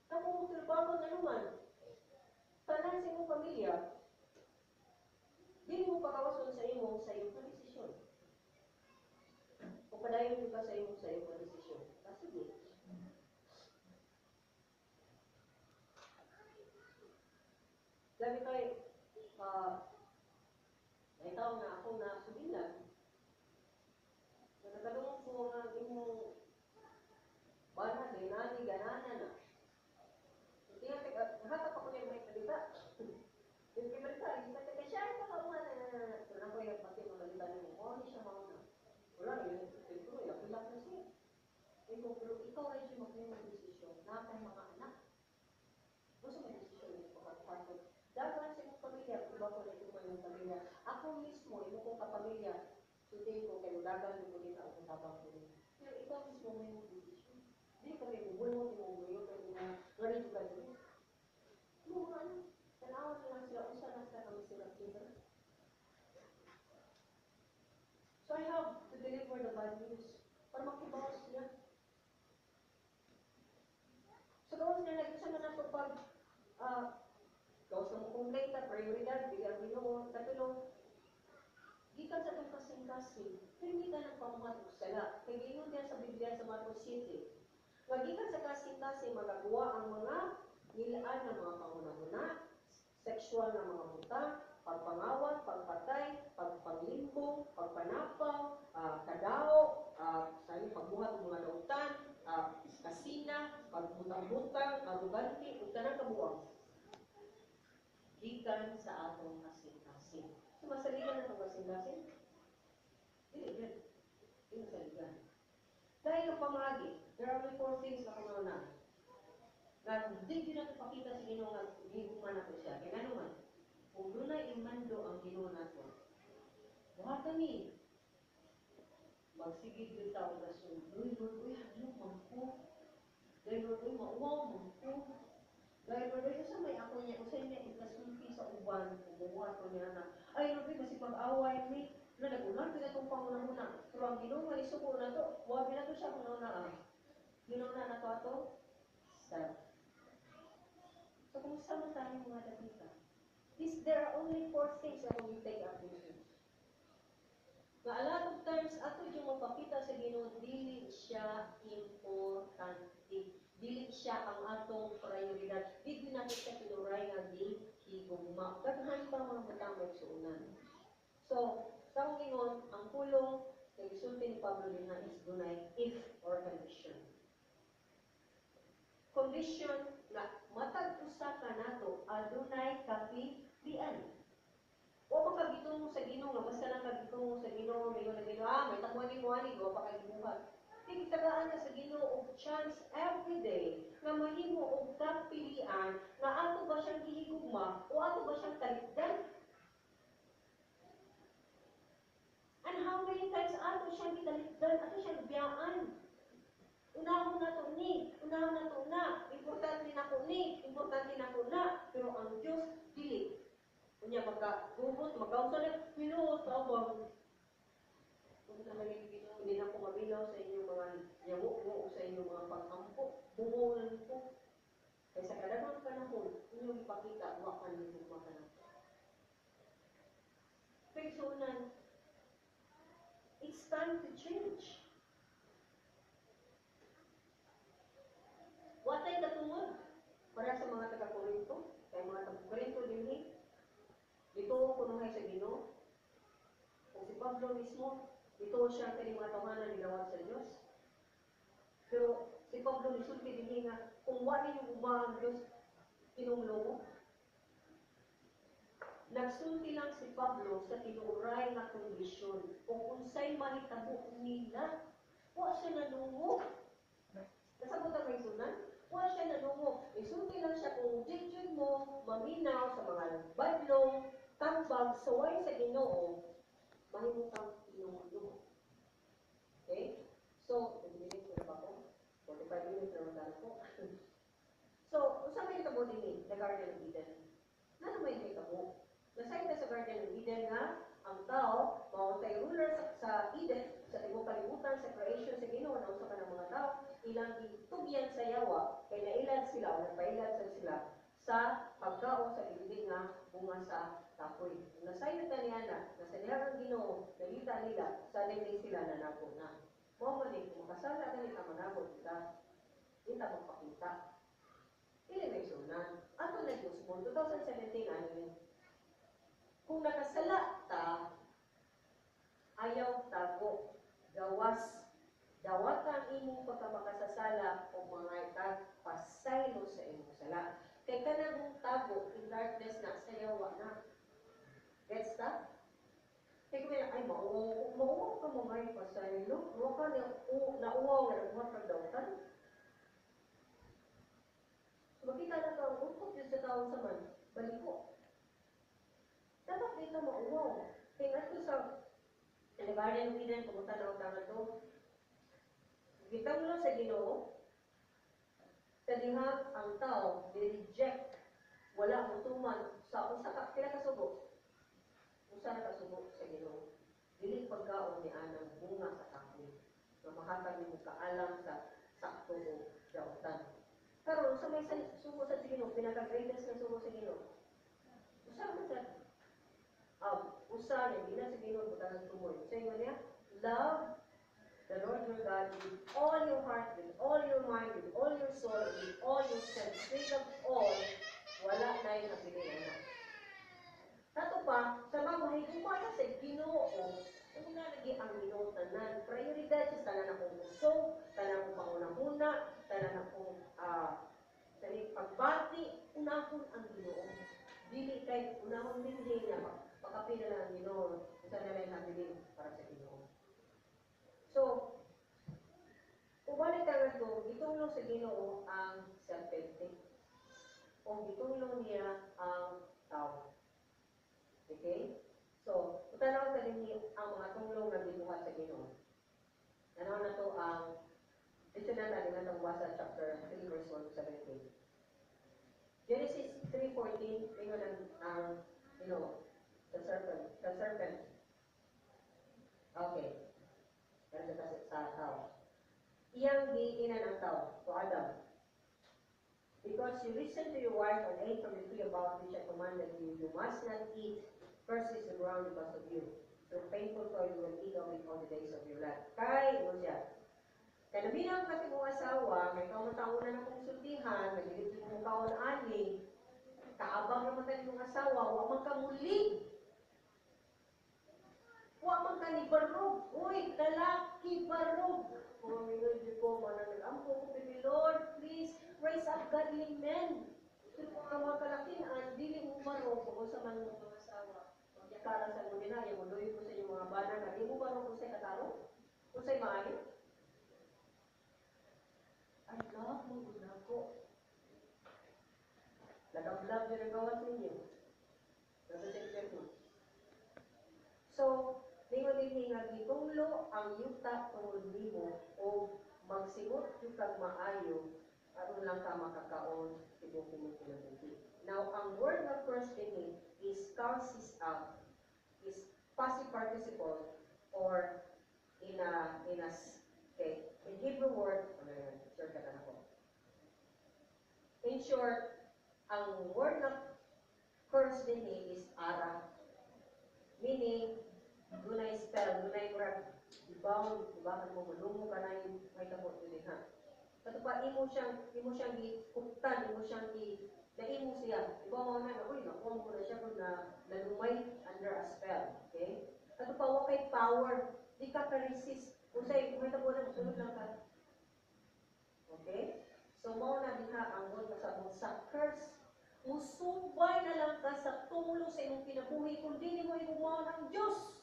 Kapag mo trabaho na naman, tanan sa iyong pamilya, Dili mo pagawason sa imong sayo ka desisyon. O padayon ka sa imong sayo ka desisyon. Sige. Labi kay, may taon na ako na subilan. Nagkadungog ko nga imong bana, dinani, ganana na. Hindi nga, nahatap ako niya may kalita. Yung kibalita, hindi ka taga siya, ito ka mga na. Pero na ko yung pati magalita niyo, hindi siya mauna. Wala na yun, ito ko, ilapilap na siya. Pero ikaw ay siya mag-iwan desisyon. Nakakay mga anak. Gusto may desisyon nito pagkakapasok. Dapat sa imong pamilya, iba ko na ito yung pamilya. Ako mismo, imo kong kapamilya, sutin ko kayo dagan ko din ako tabang ko din. Pero ikaw mismo may mong desisyon. Hindi ka may bubulmot, yung buyo, pero ngarito ka din. Mga ano, tanawan na lang sila, usa na sa kami sila. So I have to deliver the bad news para makibawas sila. So gawas na lagi sa mga pag gawas na mo complaint at prioridad, bilang Ginoo, katulong gikan sa itong kasing-kasing, hindi ka nagpamuhat sala. Kaya gingon diyan sa Biblia sa Marcos 7. Magikan sa kasing-kasing magagawa ang mga nilaan ng mga panguna-una, sexual na mga buta, pagpangawat, pagpatay, pagpanglimbong, pagpanapaw, kadao, pagbuhat ng mga dautan, kasina, pagbutang-butang, arugante, ug tanang kabuang. Gikan sa atong kasing-kasing. So, masaligan na itong kasing-kasing? Dili. Masaligan. Dahil ang pamagi, there are only 4 things na kumauna. Na hindi na ito pakita sa Ginoo nga giguman na ko siya. Kaya ano man, kung doon na imando ang Ginoo na ito, buhatan ni, magsigid yung tao na siya, Lord, hanok man ko. Dahil Lord, mauwaw man ko. Dahil Lord, sa may ako niya, usay niya ikasulti sa uban, kumuha ko niya na, ay Lord, masipag-away ni, na nagunan, pinatong panguna-una. Pero ang Ginoo nga isuko na ito, huwag na ito siya kung Ginuna na ito ito? Self. So, kumusta mo tayo mga dakita? There are only 4 things that when you take up this news. Na a lot of times, ato yung mapakita sa Ginoo, dili siya importante. Dili siya ang atong prioridad. Dili natin sa kinuray nga di higugma. Daghan pa mga matamay suunan. So, sa Ginoo, ang pulong, nag-isulti ni Pablo din na is dunay if or condition. Condition na matag usa ka nato adunay kapilian. O makagitungo sa Ginoo nga basta na kagitungo sa Ginoo, may may tabuan-ni go pa kay buhat. Tigtagaan ka sa Ginoo og chance every day nga mahimo og kapilian nga ato ba siyang gihigugma o ato ba siyang talikdan. And how many times ato siyang gitalikdan, ato siyang biyaan. Unahon na to ni, unahon na to na, importante na ko ni, importante na ko na, pero ang Diyos, dili. Kunya magka-gubot, magkaunsa na, Ginoo, tabang. Kung sa mga hindi na ko mabilaw sa inyong mga yawo-wo sa inyong mga pag-ampo, bumulan po. Kaya sa kadamang panahon, inyong ipakita, wakan nito makanan. Personal, it's time to change. Watay katungod para sa mga taga-Korinto, kay mga taga-Korinto din dito kunuhay sa Ginoo. Kung si Pablo mismo, dito siya kay mga tawanan nilawat sa Diyos. Pero si Pablo misulti din nga, kung wala yung umahang Diyos, tinumlo mo. Nagsulti lang si Pablo sa tinuray na kondisyon. Kung unsay mahitabo nila, wa siya nanungo. Nasabot ang may sunan? Wa siya nanungo. Isulti lang siya kung judge mo, maminaw sa mga badlong, tambag, saway sa Ginoo, mahimutang tinungo. Okay? So, 10 minutes na ba ko? 45 minutes na magdala ko. So, usa may tabo din the Garden of Eden. Ano may tabo? Nasay na sa Garden of Eden nga, ang tao, mautay ruler sa Eden, sa tibok kalibutan, sa creation sa Ginoo, na usa ka ng mga tao, ilang itugyan sa yawa, kay nailad sila, o nagpailad sila, sa pagkaon sa dili nga bunga sa kapoy. Nasayo ta niya na sa dihang Ginoo nakita nila sa dili sila nanabo na. Mao man kung makasala gani ka manabo kita. Kita magpakita. Dili may sunan. Ato na Diyos mo 2017 ano yun. Kung nakasala ta ayaw tago gawas dawatan imong pagkamakasasala o mga pasaylo sa imong sala. Kay kanang tago in darkness na sayawa na. Gets ta? Kaya kung ay mauwaw ka mo may pasaylo, huwag ka nauwaw na nagmuhat kang dawatan. Makita na ka ang ukot yun sa taon sa man, baliko. Dapat dito mauwaw. Kaya nga ito sa Guardian of Eden, pumunta na ang tangan to. Gitanglo sa Ginoo, sa dihang ang tao, ni-reject, wala mutuman, sa usa ka, kila kasubo. Usa na kasubo sa Ginoo. Dili pagkaon ni anang bunga sa kapoy. Na mahatag mo kaalam sa sakto o dawtan. Karon sa may sugo sa Ginoo, pinaka-greatest na sugo sa Ginoo. Usa man sa usa niya, di na sa Ginoo butang ng tumoy. Sa inyo niya, love the Lord your God with all your heart, with all your mind, with all your soul, with all your strength. Free of all, wala na yung napilihan na. Tato pa, sa mga mahigumata sa Ginoo, kung nalagi ang Ginoo tanan, prioridad sa tanan akong gusto, tanan akong pangunahuna, tanan akong pagbati, unahon ang Ginoo. Dili kay unahon din niya, pakapila lang ang Ginoo, isa na lang nabilin para sa Ginoo. So, kung balik ka nga ito, gitulong sa Ginoo ang self-empty. O gitulong niya ang tao. Okay? So, utanaw sa din ang mga tulong na gibuhat sa Ginoo. Tanaw na to ang dito na natin natang basa chapter 3 verse 1 to 17. Genesis 3:14, tingnan ang the serpent. Okay. Kasi sa tao. Iyang giinan ang tao, to Adam. Because you listened to your wife and ate from the tree about which I commanded you, you must not eat. Cursed is the ground because of you. Through painful toil you will eat of it all the days of your life. Kay, ano siya? Kaya nabinang kasi mong asawa, may kaunang-taon na kong sultihan, nagilip mong kaon-ani, kaabang naman tayo mong asawa, huwag man ka muli. Huwag man ka ni barog. Uy, lalaki barog. Mga minodyo ko, mananag-ampo ko, Baby Lord, please, raise up godly men. Pero kung mga kalakihan, dili mo barog, kung sa man mga asawa. Magyakara sa mo nila, yung muloy ko sa inyong mga bana, na di mo barog kung sa'y kataro? Kung sa'y maayo? I love mo, unang ko. Lagab-lab yun ang gawas ninyo. Nasa-secret mo. So, ningon din nga gitunglo ang yuta tungod nimo o magsimot yung kag maayo aron lang ka makakaon tibok mo kinabuhi. Now, ang word of curse din is causes is passive participle or in Hebrew word, sure ka na ako. In short, ang word of curse din is ara. Meaning, dunay spell, dunay grab, bound, ibahan mo, malungo ka na yung may tabot yun ha. Kato pa, imo siyang gikuktan, imo siyang naimo siya. Iba mo na, uy, nakuha mo na siya kung nalumay under a spell. Okay? Kato pa, wakay power, di ka ka-resist. Kung sa'yo, may tabot na, sunod lang ka. Okay? So, mo na diha ang word kasabot sa curse. Musubay na lang ka sa tulo sa imong kinabuhi kung dili mo igumaon ang Diyos.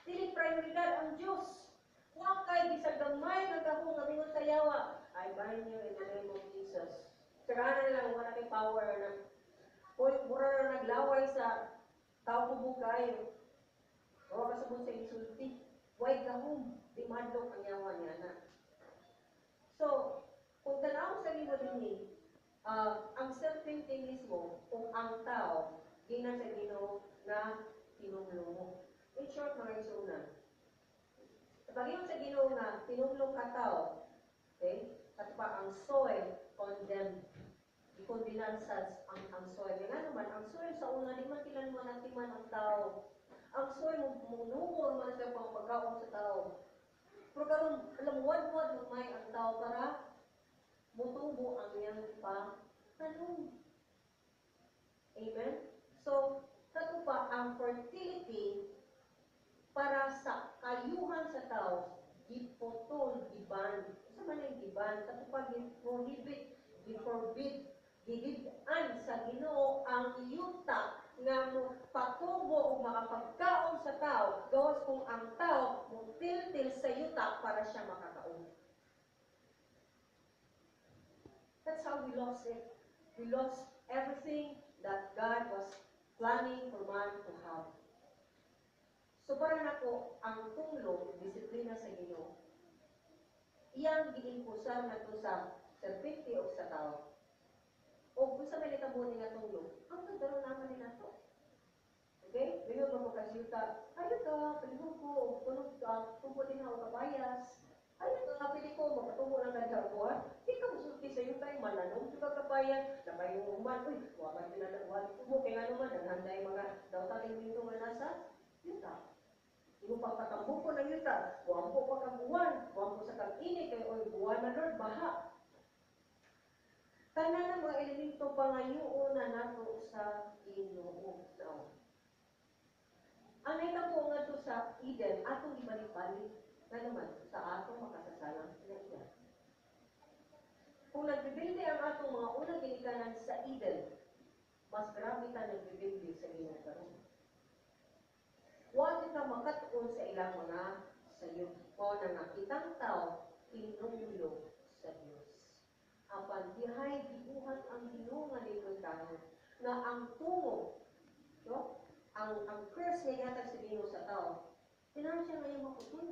Dili prioridad ang Diyos. Wakay bisag gamay nga kahong nga mingon sa yawa. I bind you in the name of Jesus. Sarahan lang wala kay power na mura na naglaway sa tao kubog kayo. O kasabot sa insulti. Why kahong di madlok ang yawa niya na. So, kung tanaw sa limo dinhi, ang self-empty mismo, kung ang tao, di na sa Ginoo na tinumlong mo. In short, mga isunan. Kapag yung sa Ginoo na tinumlong ka tao, okay? At pa ang soil condemned. gikondinan sa ang soil. Nga naman, ang soil sa una, di man kilanman at timan ang tao. Ang soil, munungo man sa pagkaon sa tao. Pero karon alam wad-wad lumay ang tao para mutubo ang iyang tanong. Amen? So, kato pa, ang fertility para sa kayuhan sa tao, gipotol, giban. Sa man yung giban, kato pa, gi-prohibit, gi-forbid, gigid-an sa Ginoo ang yuta nga mo patubo o makapagkaon sa tao, gawas kung ang tao mo til sa yuta para siya makakaon. That's how we lost it. We lost everything that God was planning for man to have. So para nako ang tunglo, disiplina sa Ginoo, iyang giimpusar nato sa serpente o sa tao. O kung sa may nitabo nga tunglo, ang nagdaroon naman ni nato. Okay? Ngayon ba mo kasyuta, ayun ka, palihog ko, o tulog ka, tubo din ako kabayas. Ayun ka, pili ko, magpatubo lang ka buwan. Di ka musulti sa iyo tayo, malanom, di ka kabayan, na kayo uman, uy, wakan din na wali tubo, kaya nga naman, naghanday mga daw-tating minto nga nasa yuta. Hindi mo pagpatambo ko ng yuta, buwan po pa kang buwan, buwan po sa kag-ini, kaya oy, buwan na Lord, baha. Tanan ng mga elemento pangayoon na nato sa Ginoo. So, ang naitabo nga to sa Eden, atong ibalik-balik na naman sa atong makasasalang pinagyan. Kung nagbibildi ang atong mga unang ginikanan sa Eden, mas grabe ka nagbibildi sa Ginoo karon. Huwag ka makatuon sa ilang mga sayop o na nakitang tao, tinunglo sa Diyos. Apan dihay gibuhat ang Ginoo nga libutan nga ang tungo, no? Ang curse nga ihatag sa Ginoo sa tao, kailangan siya ngayon makutun.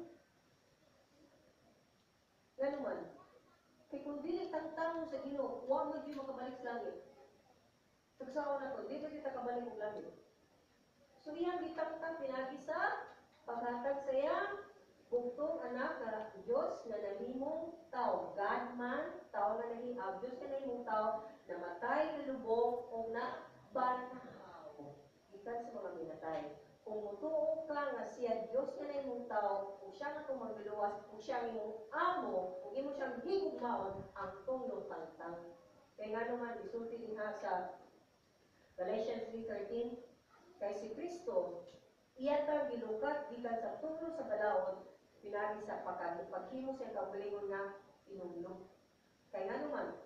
Nga naman, kay kung dili tangtang sa Ginoo, huwag mo din makabalik sa langit. Sagsaon na to, di ba kita kabalik ng langit? So iyang gitangtang pinagi sa paghatag sa iyang bugtong anak na Diyos na nahimong tao. God man, tao na nahimong, Diyos na nahimong tao, namatay na lubong o na banhaw. Ikan sa mga minatay. Kung mutuo ka nga siya Diyos na nahimong tao, kung siya nga itong magluwas, kung siya imong amo, kung imo siyang higugmaon, ang tunglo tangtang. Kaya nga naman, isulti din ha sa Galatians 3:13, kay si Kristo, iyatang gilukat gikan sa tunglo sa balaod, pinagi sa paghimo sa kaugalingon nga inumlo. Kay nga naman,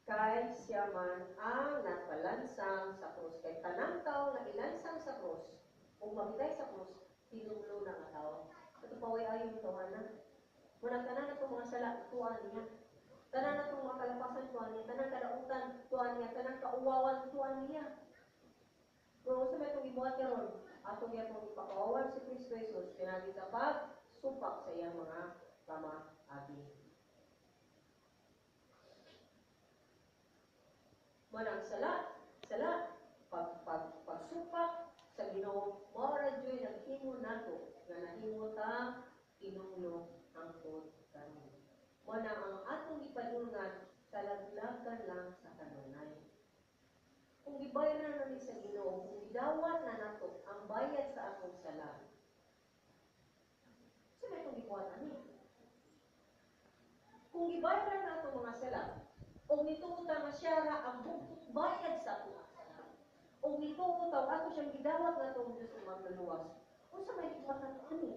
kay siya man ang napalansang sa krus. Kay tanang tao nga ilansang sa krus, o mamitay sa krus, tinumlo na nga tao. Ito paway ayon ito, na. Muna tanan na itong mga sala, tuwan niya. Tanan na itong mga kalapasan, tuwan niya. Tanan kadautan, tuwan niya. Tanan kauwawan, tuwan niya. Kung sa may itong ibuhat karon, atong itong ipakawawan si Kristo Jesus, pinagi sa pag-supak sa iyang mga pamaagi. Manang sala, pagsupak sa Ginoo, mao joy naghimo nato nga nahimo ta tinunglo ang pod karon. Mana ang atong ipadulngan sa laglagan lang sa kanunay. Kung gibayaran na namin sa Ginoo, kung gidawat na nato ang bayad sa atong sala, sino itong gibuhat ani? Kung gibayaran na atong mga sala, o nituo ta nga siya nga ang bugtong bayad sa atong sala, o nituo ta ato siyang gidawat na itong Diyos ng magluwas, kung sa may gibuhat na ito ani?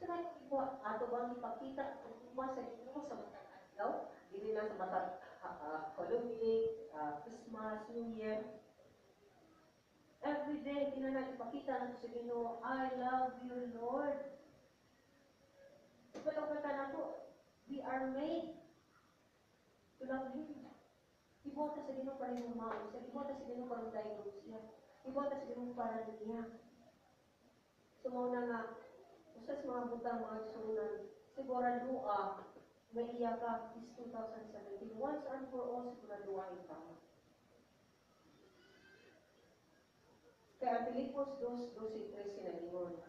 Sa may gibuhat, ato bang ipakita ang sa Ginoo sa matang adlaw? Dili na sa matang Halloween, Christmas, New Year. Every day, tinanong ipakita natin sa Ginoo, I love you, Lord. Ipatong kata na to, we are made to love Him. Ibuhat sa Ginoo para yung maon siya. Ibuhat sa Ginoo para diagnose siya. Ibuhat sa Ginoo para niya. Sumauna nga, usas mga butang, mga sunan, siguro may iya ka is 2017. Once and for all, siguraduhin ka. Kaya Pilipos 2:12 sinagingon,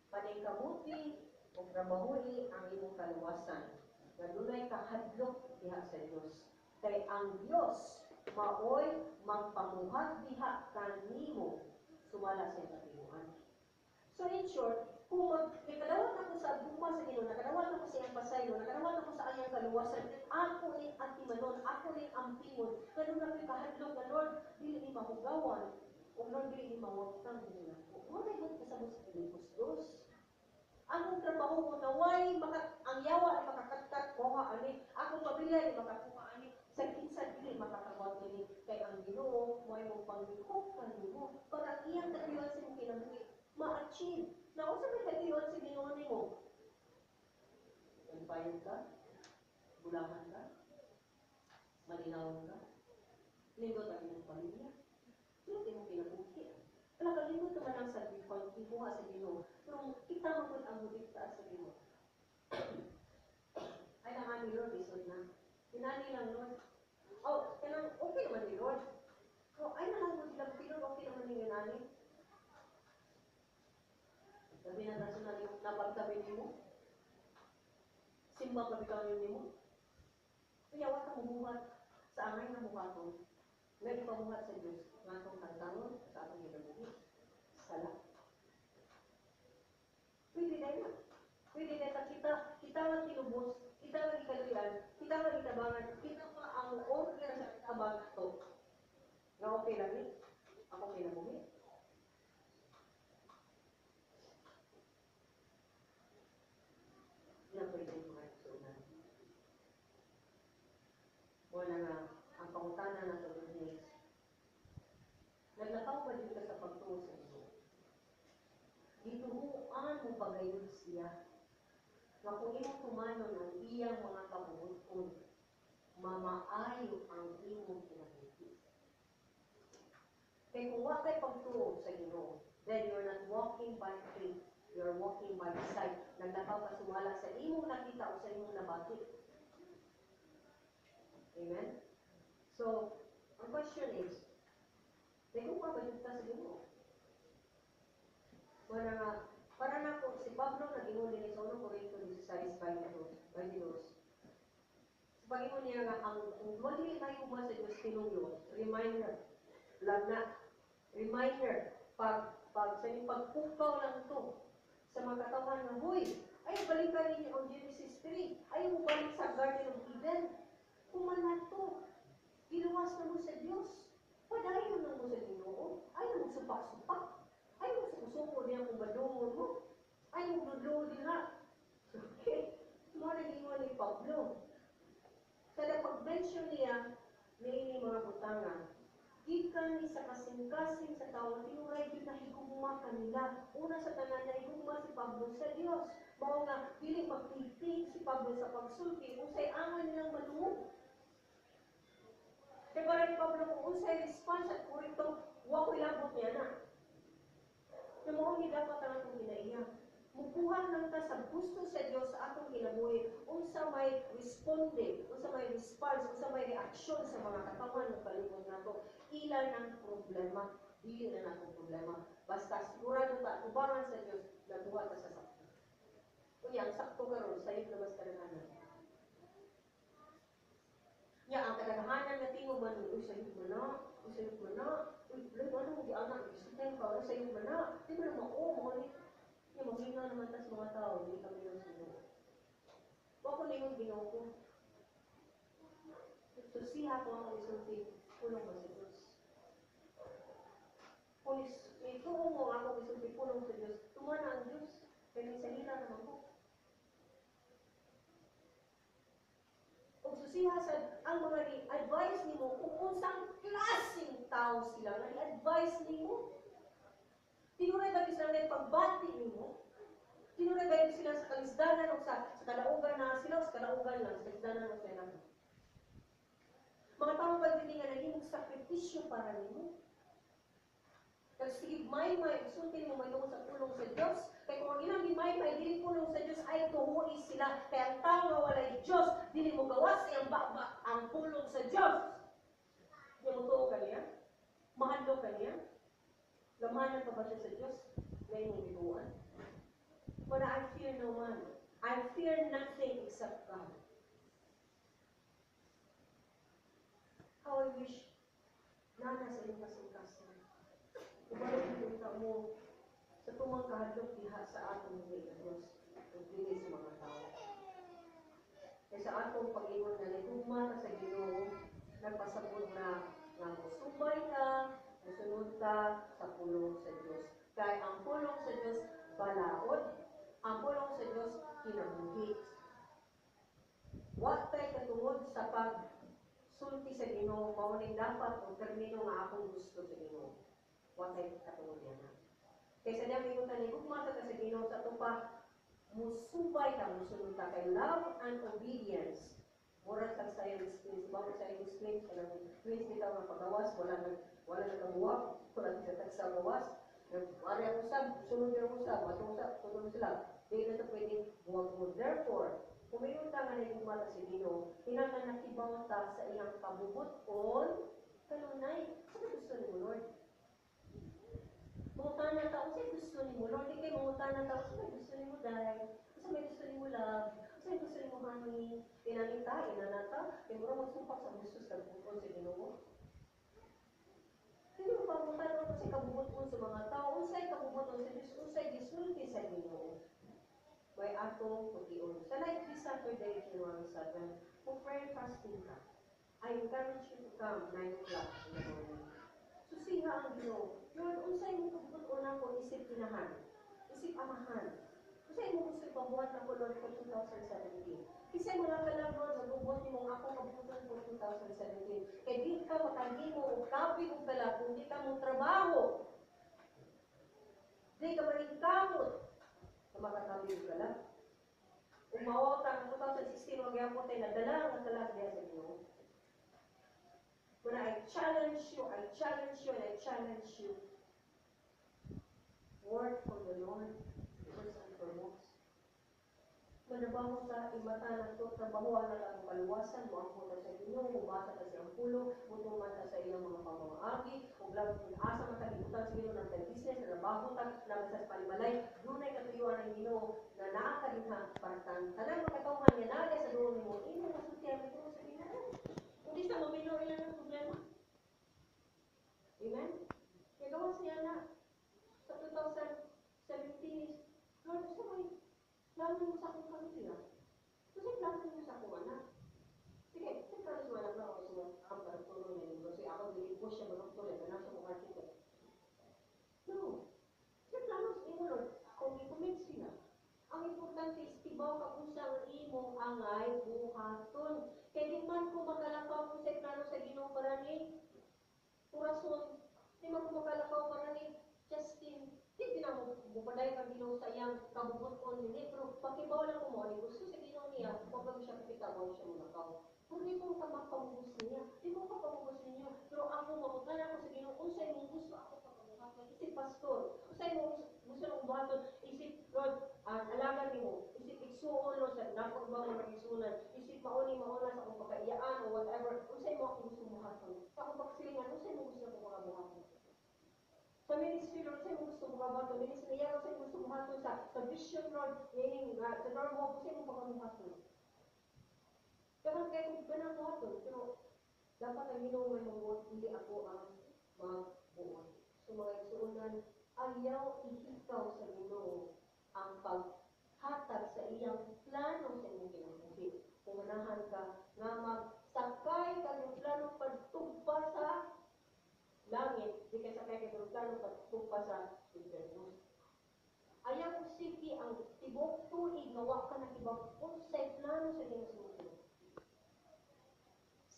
paningkabuti o trabahoy ang imong kaluwasan, na dunay kahadlok diha sa Dios. Kay ang Dios maoy magpamuhat diha kanimo sumala sa katibuan. So in short, kung nakadawat ako sa aguma sa Ginoo, nakadawat ako sa iyang pasaylo, nakadawat ako sa iyang kaluwasan, ako rin atimanon, ako rin ampingon, ganun na ko'y kahadlong na Lord, dili ni mahugawan, o Lord, dili ni mawagtang din ako. Wala yung kasama sa Pilipos dos. Ang trabaho ko na way ang yawa ay makakatat ko ani, akong pamilya ay makakuha ani, sa kinsa dili makakawag ini kay ang Ginoo may mong panghikop kanimo para iyang katiwan sa imong kinabuhi ma-achieve. Na unsa may katiwan sa Ginoo nimo? Nagbayad ka? Bulahan ka? Malinawan ka? Lindot ang imong pamilya? Lindot imong kinabuhi. Wala ka lindot naman ang sabi pagkibuha sa Ginoo. Pero kita mo kung ang budikta sa Ginoo. Ay naman ni Lord, isod na. Pinani lang Lord. Oh, kanang okay naman ni Lord. Oh, ay naman mo sila Lord, okay naman ni Nani. Sabi na nasunod yung napagsabi mo. Simba pagkawin mo. Kaya wala kang buhat sa angay na mukha ko. Ngayon pamuhat sa Diyos. Nga itong tantangon sa atong ginagawa. Sala. Pwede na yun. Pwede na kita lang tinubos, kita lang ikaluyan, kita lang itabangan, kita pa ang order sa tabang ito. Na okay lang eh. Ako kinabumi. Yan pwede yung mga isunan. Wala nga, ang pangutana na ito is, naglakaw ba dito sa pagtuo sa iyo? Gituhuan mo pagayon siya. Na kung iyong tumanon ang iyang mga kabuhon, mamaayo ang iyong kinabuhi. Kaya kung wakay pagtuo sa Ginoo, then you're not walking by faith, you're walking by sight. Naglakaw ka sumala sa iyong nakita o sa iyong nabati. Amen? So, ang question is, kung pa ba dito sa Ginoo? Wala nga, para na po, si Pablo nag-ingon din sa 1 Corinto 16:22. Sa pag-ingon niya nga, ang wali tayo ba sa Diyos tinungyo, reminder, lang na, reminder, sa pagpukaw lang ito, sa mga katawan na, huy, ay balikan ninyo ang Genesis 3, ay mo balik sa Garden of Eden, kumanan to, giluwas na mo sa Diyos, padayon na mo sa Ginoo, ay na mo supak-supak, ay mo suko-suko niya kung badungon mo, ay mo dudlo din ha. Okay? Mga nag-iwan ni Pablo. Kada pag-mention niya, may mga butangan. Gikan ni sa kasing-kasing sa tao, tinuray din na higugma kanila. Una sa tanan na higugma si Pablo sa Diyos. Mao nga, dili magpipig si Pablo sa pagsulti, usay angan nilang malungog. Kaya para ni Pablo, kung usay response at kurito, wako'y labot niya na. Na mo ni dapat ang atong ginaiya. Mukuha lang ta sa gusto sa Dios sa atong kinabuhi, unsa may responde, unsa may response, unsa may reaksyon sa mga katawan ng palibot nato. Ilan ang problema, dili na natong problema. Basta sigurado ta ubangan sa Dios, nabuhat ta sa sakto. Unya ang sakto karon sayo na basta kadaghanan. Ya ang kadaghanan nga tingog man uy sayo man na, uy sayo man na. Uy, ano mo gianak, isutay ka, ano sa'yo man na? Di ba naman, mga yung maghina naman tas mga tao, hindi kami yung sinuha. Huwag ko na yung Ginoo ko. Susiha ko ang isulti, pulong ba sa Diyos? Kung ituong mo ako isulti, pulong sa Diyos, tumana ang Diyos, kaya sa hila naman ko. Kung susiha sa ang mga advice ni mo, kung unsang klaseng tao sila, advice ni mo. Tinuray ba sila ng pagbati ni mo? Tinuray ba sila sa kalisdanan o sa kalaugan na sila o sa kalaugan lang, sa kalisdanan o sa ilang? Mga tao ba din nga naging sakripisyo para ni mo? Sige, may usuntin mo may tungkol sa pulong sa Diyos. Kaya kung ang ilang may dili pulong sa Diyos, ay tuhuin sila. Kaya ang tao nga walay Diyos, dili mo gawas ang baba ang pulong sa Diyos. Di mo tuo ka niya? Mahadlo ka niya? Gamanan pa ba siya sa Diyos? Ngayon yung binuan. But I fear no man. I fear nothing except God. How I wish nana sa iyong kasing-kasing. Ibalik kita mo sa tumang kahadlok diha sa atong mga Diyos, ang dili sa mga tao. Kaya sa atong Pag-ingon na nagugma ka sa Ginoo, nagpasabot na nga musubay ka, musunod ka sa pulong sa Diyos. Kaya ang pulong sa Diyos balaod, ang pulong sa Diyos kinabuhi. Wa tay katungod sa pagsulti sa Ginoo, mao ning dapat og termino nga akong gusto sa Ginoo. Wa tay katungod yan. Kaysa diyan may kung gugma ka sa Ginoo sa tupa, musubay ka, musunod ka kay love and obedience. Mura sa science quiz, bawat science quiz, kanang quiz bitaw nga pagawas, wala nagamuwag, wala sa tagsa gawas. Ari ang usab, sunod yung usab, atong usab, sunod sila. Di na ito pwedeng buwag mo. Therefore, kung mayroon ka nga nagugmata si Ginoo, tinangan nakibaw ta sa iyang kabubuton, kanunay, ano gusto ni mo, Lord? Mangutanan ta, unsay gusto ni mo, Lord? Di kay mangutanan ta, unsay gusto ni mo, Day? Unsay may gusto ni mo, love? Unsay gusto ni mo, honey? Tinanita, inanata, kay mura magsumpak sa gusto sa kabubuton si Ginoo. Hindi mo pangutan kasi kabubuton sa mga tao, unsay kabubuton sa Diyos, unsay gisulti sa Ginoo. May atong pag-ion. Sa like this Saturday, January 7, kung prayer fasting ka, I encourage you to come 9 o'clock in the morning. Susiha ang Ginoo. Lord, unsay mo kabubuton ako isip inahan, isip amahan. Unsay mo gusto ipabuhat ako, Lord, for 2017. Kisay mo lang ka lang, Lord, magubot ni mong ako kabubuton for 2017. Kaya di ka makahimo o kapig o gala kung di ka mong trabaho. Di ka maningkamot na makakabig ka lang. Kung mawawag ka ng 2016, magyapot ay nadala ang natalag niya sa Ginoo. When I challenge you, and I challenge you. Work for the Lord, first and foremost. Manabaho sa imata na ito, trabahoan na ang kaluwasan, mo ang puta sa Ginoo, umasa ka siyang pulo, mutuman ka sa iyang mga pamamaagi, kung lang asa makalimutan sa Ginoo ng business, na nabaho ka, lang sa palimalay, dunay katuyuan ng Ginoo, na naakalinha, partang, tanang makatauhan niya naga sa doon mo, ino masutihan ito sa Ginoo. Hindi sa mamilo ilan ang problema. Amen? Kaya gawas niya na, sa 2017, Lord, gusto mo plano mo sa akong pamilya. Kasi plano mo sa akong anak. Sige, plano mo anak na ako sa ang parapulong na yun. Kasi ako nilipos siya magpapulong na nasa kong architect. No. Kasi plano sa imo, Lord. Kung i-commit sila. Ang importante is tibaw ka kung saan imong angay buhaton. Kaya di man ko makalakaw kung sa plano sa Ginoo para ni Purason. Di man ko makalakaw para ni Justin. Hindi na mo paday ka Ginoo sa iyang kabubuton ni pero pakibaw lang ko mo ni gusto sa Ginoo niya kung bago siya kapitaw siya mo nakaw. Kung di ko ka mapamubos niya, di ko ka pamubos ninyo. Pero ako mabutan ako sa Ginoo unsay mo gusto ako pagkabuhaton. Isip pastor, unsay mo gusto ng buhaton, isip Lord, alaga nimo, isip igsuon lo sa dapat ba mo nagisunan, isip mauni sa akong pagkaiyaan o whatever, unsay mo ako gusto buhaton. Sa akong pagsilingan, unsay mo gusto ako buhaton. Sa ministry, Lord, sa'yo mo gusto buhaton. Ministry niya, sa'yo gusto buhaton sa vision, Lord, meaning, sa norm mo, sa'yo mo pagkabuhaton. Kaya kaya kung ganang buhaton, pero dapat ang Ginoo may mabuhat, hindi ako ang magbuhat. So mga isuunan, ayaw ihikaw sa Ginoo ang paghatag sa iyang plano sa iyong kinabuhi. Kung manahan ka nga magsakay ka ng plano pagtugpa sa langit, di kaya sakay ka ng plano pagtugpa sa impyerno. Ayaw usiki ang tibok tuig nga wa ka nakibag unsay plano sa iyong sumusunod.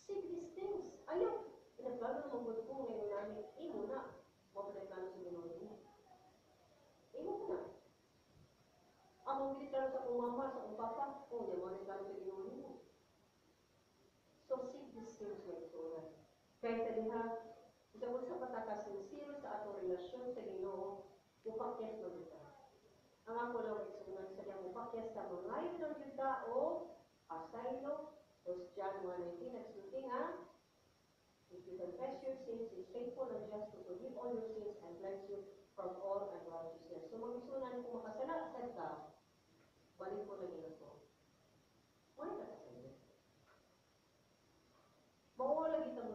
Seek these things. Ayaw. Pinaplano na magbuto ko ngayon namin. Imo na. Mabalay plano sa Ginoo niyo. Imo na. Among ginitaro sa akong mama, sa akong papa, niya mabalay plano sa Ginoo niyo. So seek these things, my soul. Kaya sa diha, isa ko sa pataka sincere sa atong relasyon sa Ginoo, upakyas na kita. Ang ako lang isunan sa diyang upakyas sa mga ngayon ng yuta o asaylo, First John 1:19, nagsulti nga, if you confess your sins, He is faithful and just to forgive all your sins and cleanse you from all unrighteousness. So mag-isunan kung makasala-asad ka, balik mo na ito. Wala ka sa iyo. Mawala kita mo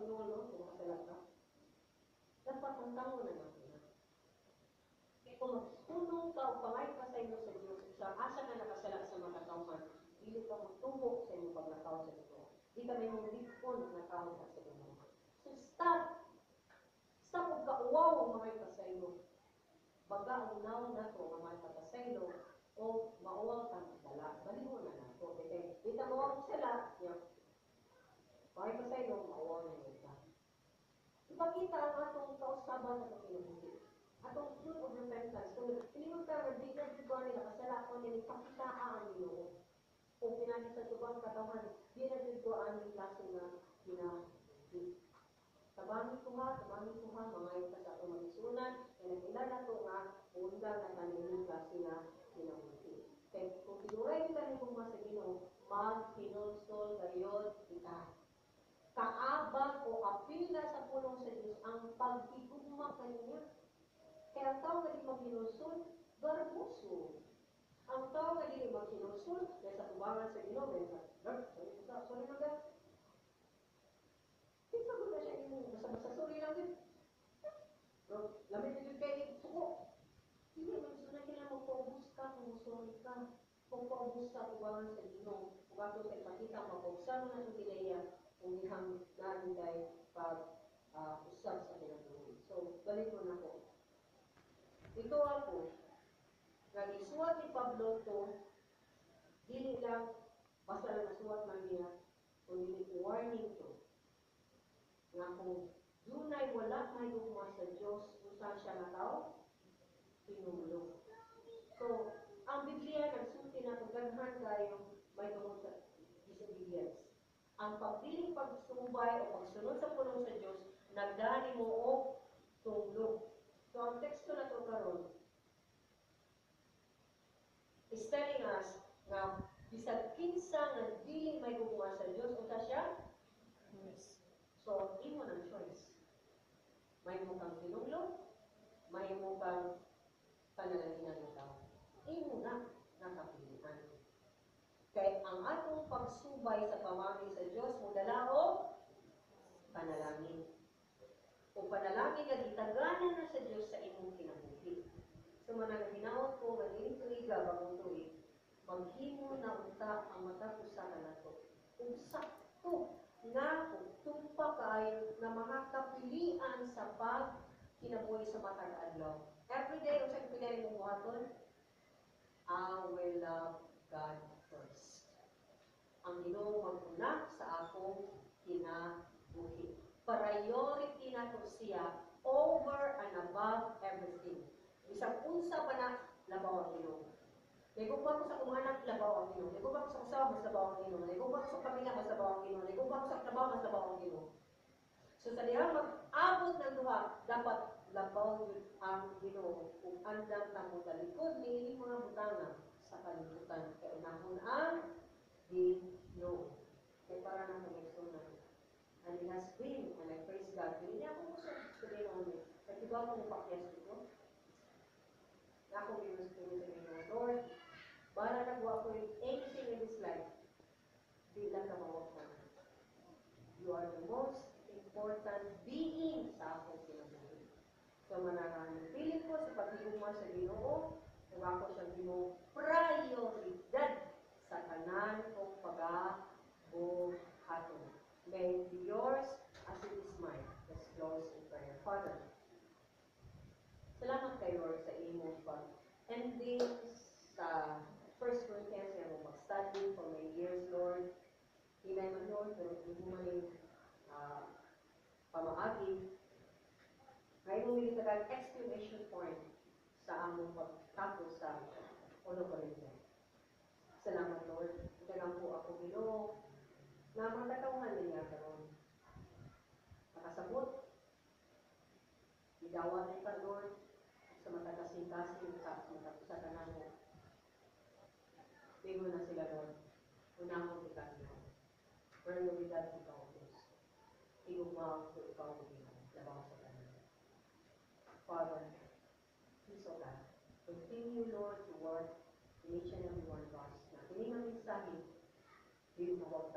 magtunong ka o pangay ka sa inyo sa Diyos, sa asa ka nakasala sa mga katawhan, dili ka magtubo sa inyong paglakaw sa Ginoo. Di ka may mong lipon na tao ka sa Ginoo. So stop. Stop og kauwaw ang mga kasaylo. Baga ang naw na to ang mga kasaylo o mauwaw kang dala. Baliho na na to. Kaya di ka mauwaw sila. Mga kasaylo, mauwaw na ito. Ipakita ang atong kausaban sa Panginoon. Atong fruit of repentance. Kung pilingon ka, nabigyan ko nila kasala ko nila, ipakita ang Ginoo. Kung pinagin sa tubang katawan, di na dito ang klase na pinagin. Tabangi ko ha, mga yung sa akong magisunan, na nagkilala ko nga, undang na kanilang klase na pinagin. Kaya kung tinuray kita ni kung sa Ginoo, mag-kinonsol gayon kita. Kaabag o apila sa pulong sa Diyos ang pagtigugma kaniya. Kaya ang tao na di mag-kinonsol, garbuso. Ang tao na di mag-kinonsol, dahil sa tubangan sa Ginoo, sorry na ba? Kita ko na siya yung basta-basta sorry lang din. Pero lamit na yun kayo, suko. Hindi, magsunod kailangan magpaubos ka kung sorry ka. Kung paubos ka, tubangan sa Ginoo. Kung ato sa ipakita, mapausan mo na itong kinaya, kung ihang namin tayo pag-usap sa pinagawin. So, balik mo na po. Ito ako, nag-isuwat ni Pablo to, dili lang, basta lang nasuwat man niya, kundi warning to. Nga kung dunay wala may gugma sa Diyos, kung saan siya na tao, pinulong. So, ang Biblia, nagsulti na kung gaghan kayo, may tungkol sa disobedience. Ang pagpiling pagsumbay o pagsunod sa pulong sa Diyos, nagdani mo o tulong. So, ang teksto na ito karon is telling us na bisag kinsa nga dili may gugma sa Diyos, o siya? Yes. So, imo ng choice. May mo kang pinulong, may mo kang panalaginan ng tao. Imo na nakapilian. Kaya ang atong pagsubay sa pamagi sa Diyos, mudala o panalangin. O panalangin nga gitaganan na sa Diyos sa imong kinabuhi. So manang hinaot ko, maging tuiga, bagong tuig, maghimo na unta ang matapusan na to. Kung sakto nga, kung tumpa kaayo na makakapilian sa pag-kinabuhi sa matag adlaw. Every day, kung saan pinili mong buhaton, I will love God first. Ang Ginoo mag-una sa akong kinabuhi. Priority na to siya over and above everything. Isang unsa pa na labaw ang Ginoo. Nagugba ko sa kumanak, labaw ang Ginoo. Nagugba ko sa usawa, mas labaw ang Ginoo. Nagugba ko sa pamilya, mas labaw ang Ginoo. Nagugba ko sa trabaho, mas labaw ang Ginoo. So sa dihang mag-abot ng duha, dapat labaw ang Ginoo kung andam na mo talikod ni mga butanga sa kalibutan. Kaya unahon ang Ginoo. Kaya para na mag-exunan. And it has been, and I praise God. Hindi ako mo sa today only. At iba ko mo pakyas dito. Na ako binustunin sa Ginoo. Lord, para nagawa ko anything in this life, di lang ka mawag na. You are the most important being sa akong kinabuhi. So mananang piling ko sa paghigugma sa Ginoo, kung ako siya Ginoo, prioridad sa tanan kong pag-buhaton. May it be yours as it is mine. Let's close in prayer. Father, salamat kay Lord sa imong pag-ending sa 1 Corinthians nga mong mag-study for many years, Lord. Hinay man, Lord, pero hindi mo maling pamaagi. Ngayon mo miling ka exclamation point sa among pagtapos sa 1 Corinthians. Salamat, Lord. Ikaw po ako, Ginoo, na matatawhan niya karon. Nakasabot, idawat ni ka, Lord, sa matakasin-kasin sa matakasan mo. Bigo na sila, Lord. Unamon kita, Ginoo. Prioridad ikaw, Diyos. Igugmaw ko ikaw, Ginoo. Labaw sa kanan. Father, please, O God, continue, Lord, to work in each and every one of us. Na kini nga mensahe, di mawag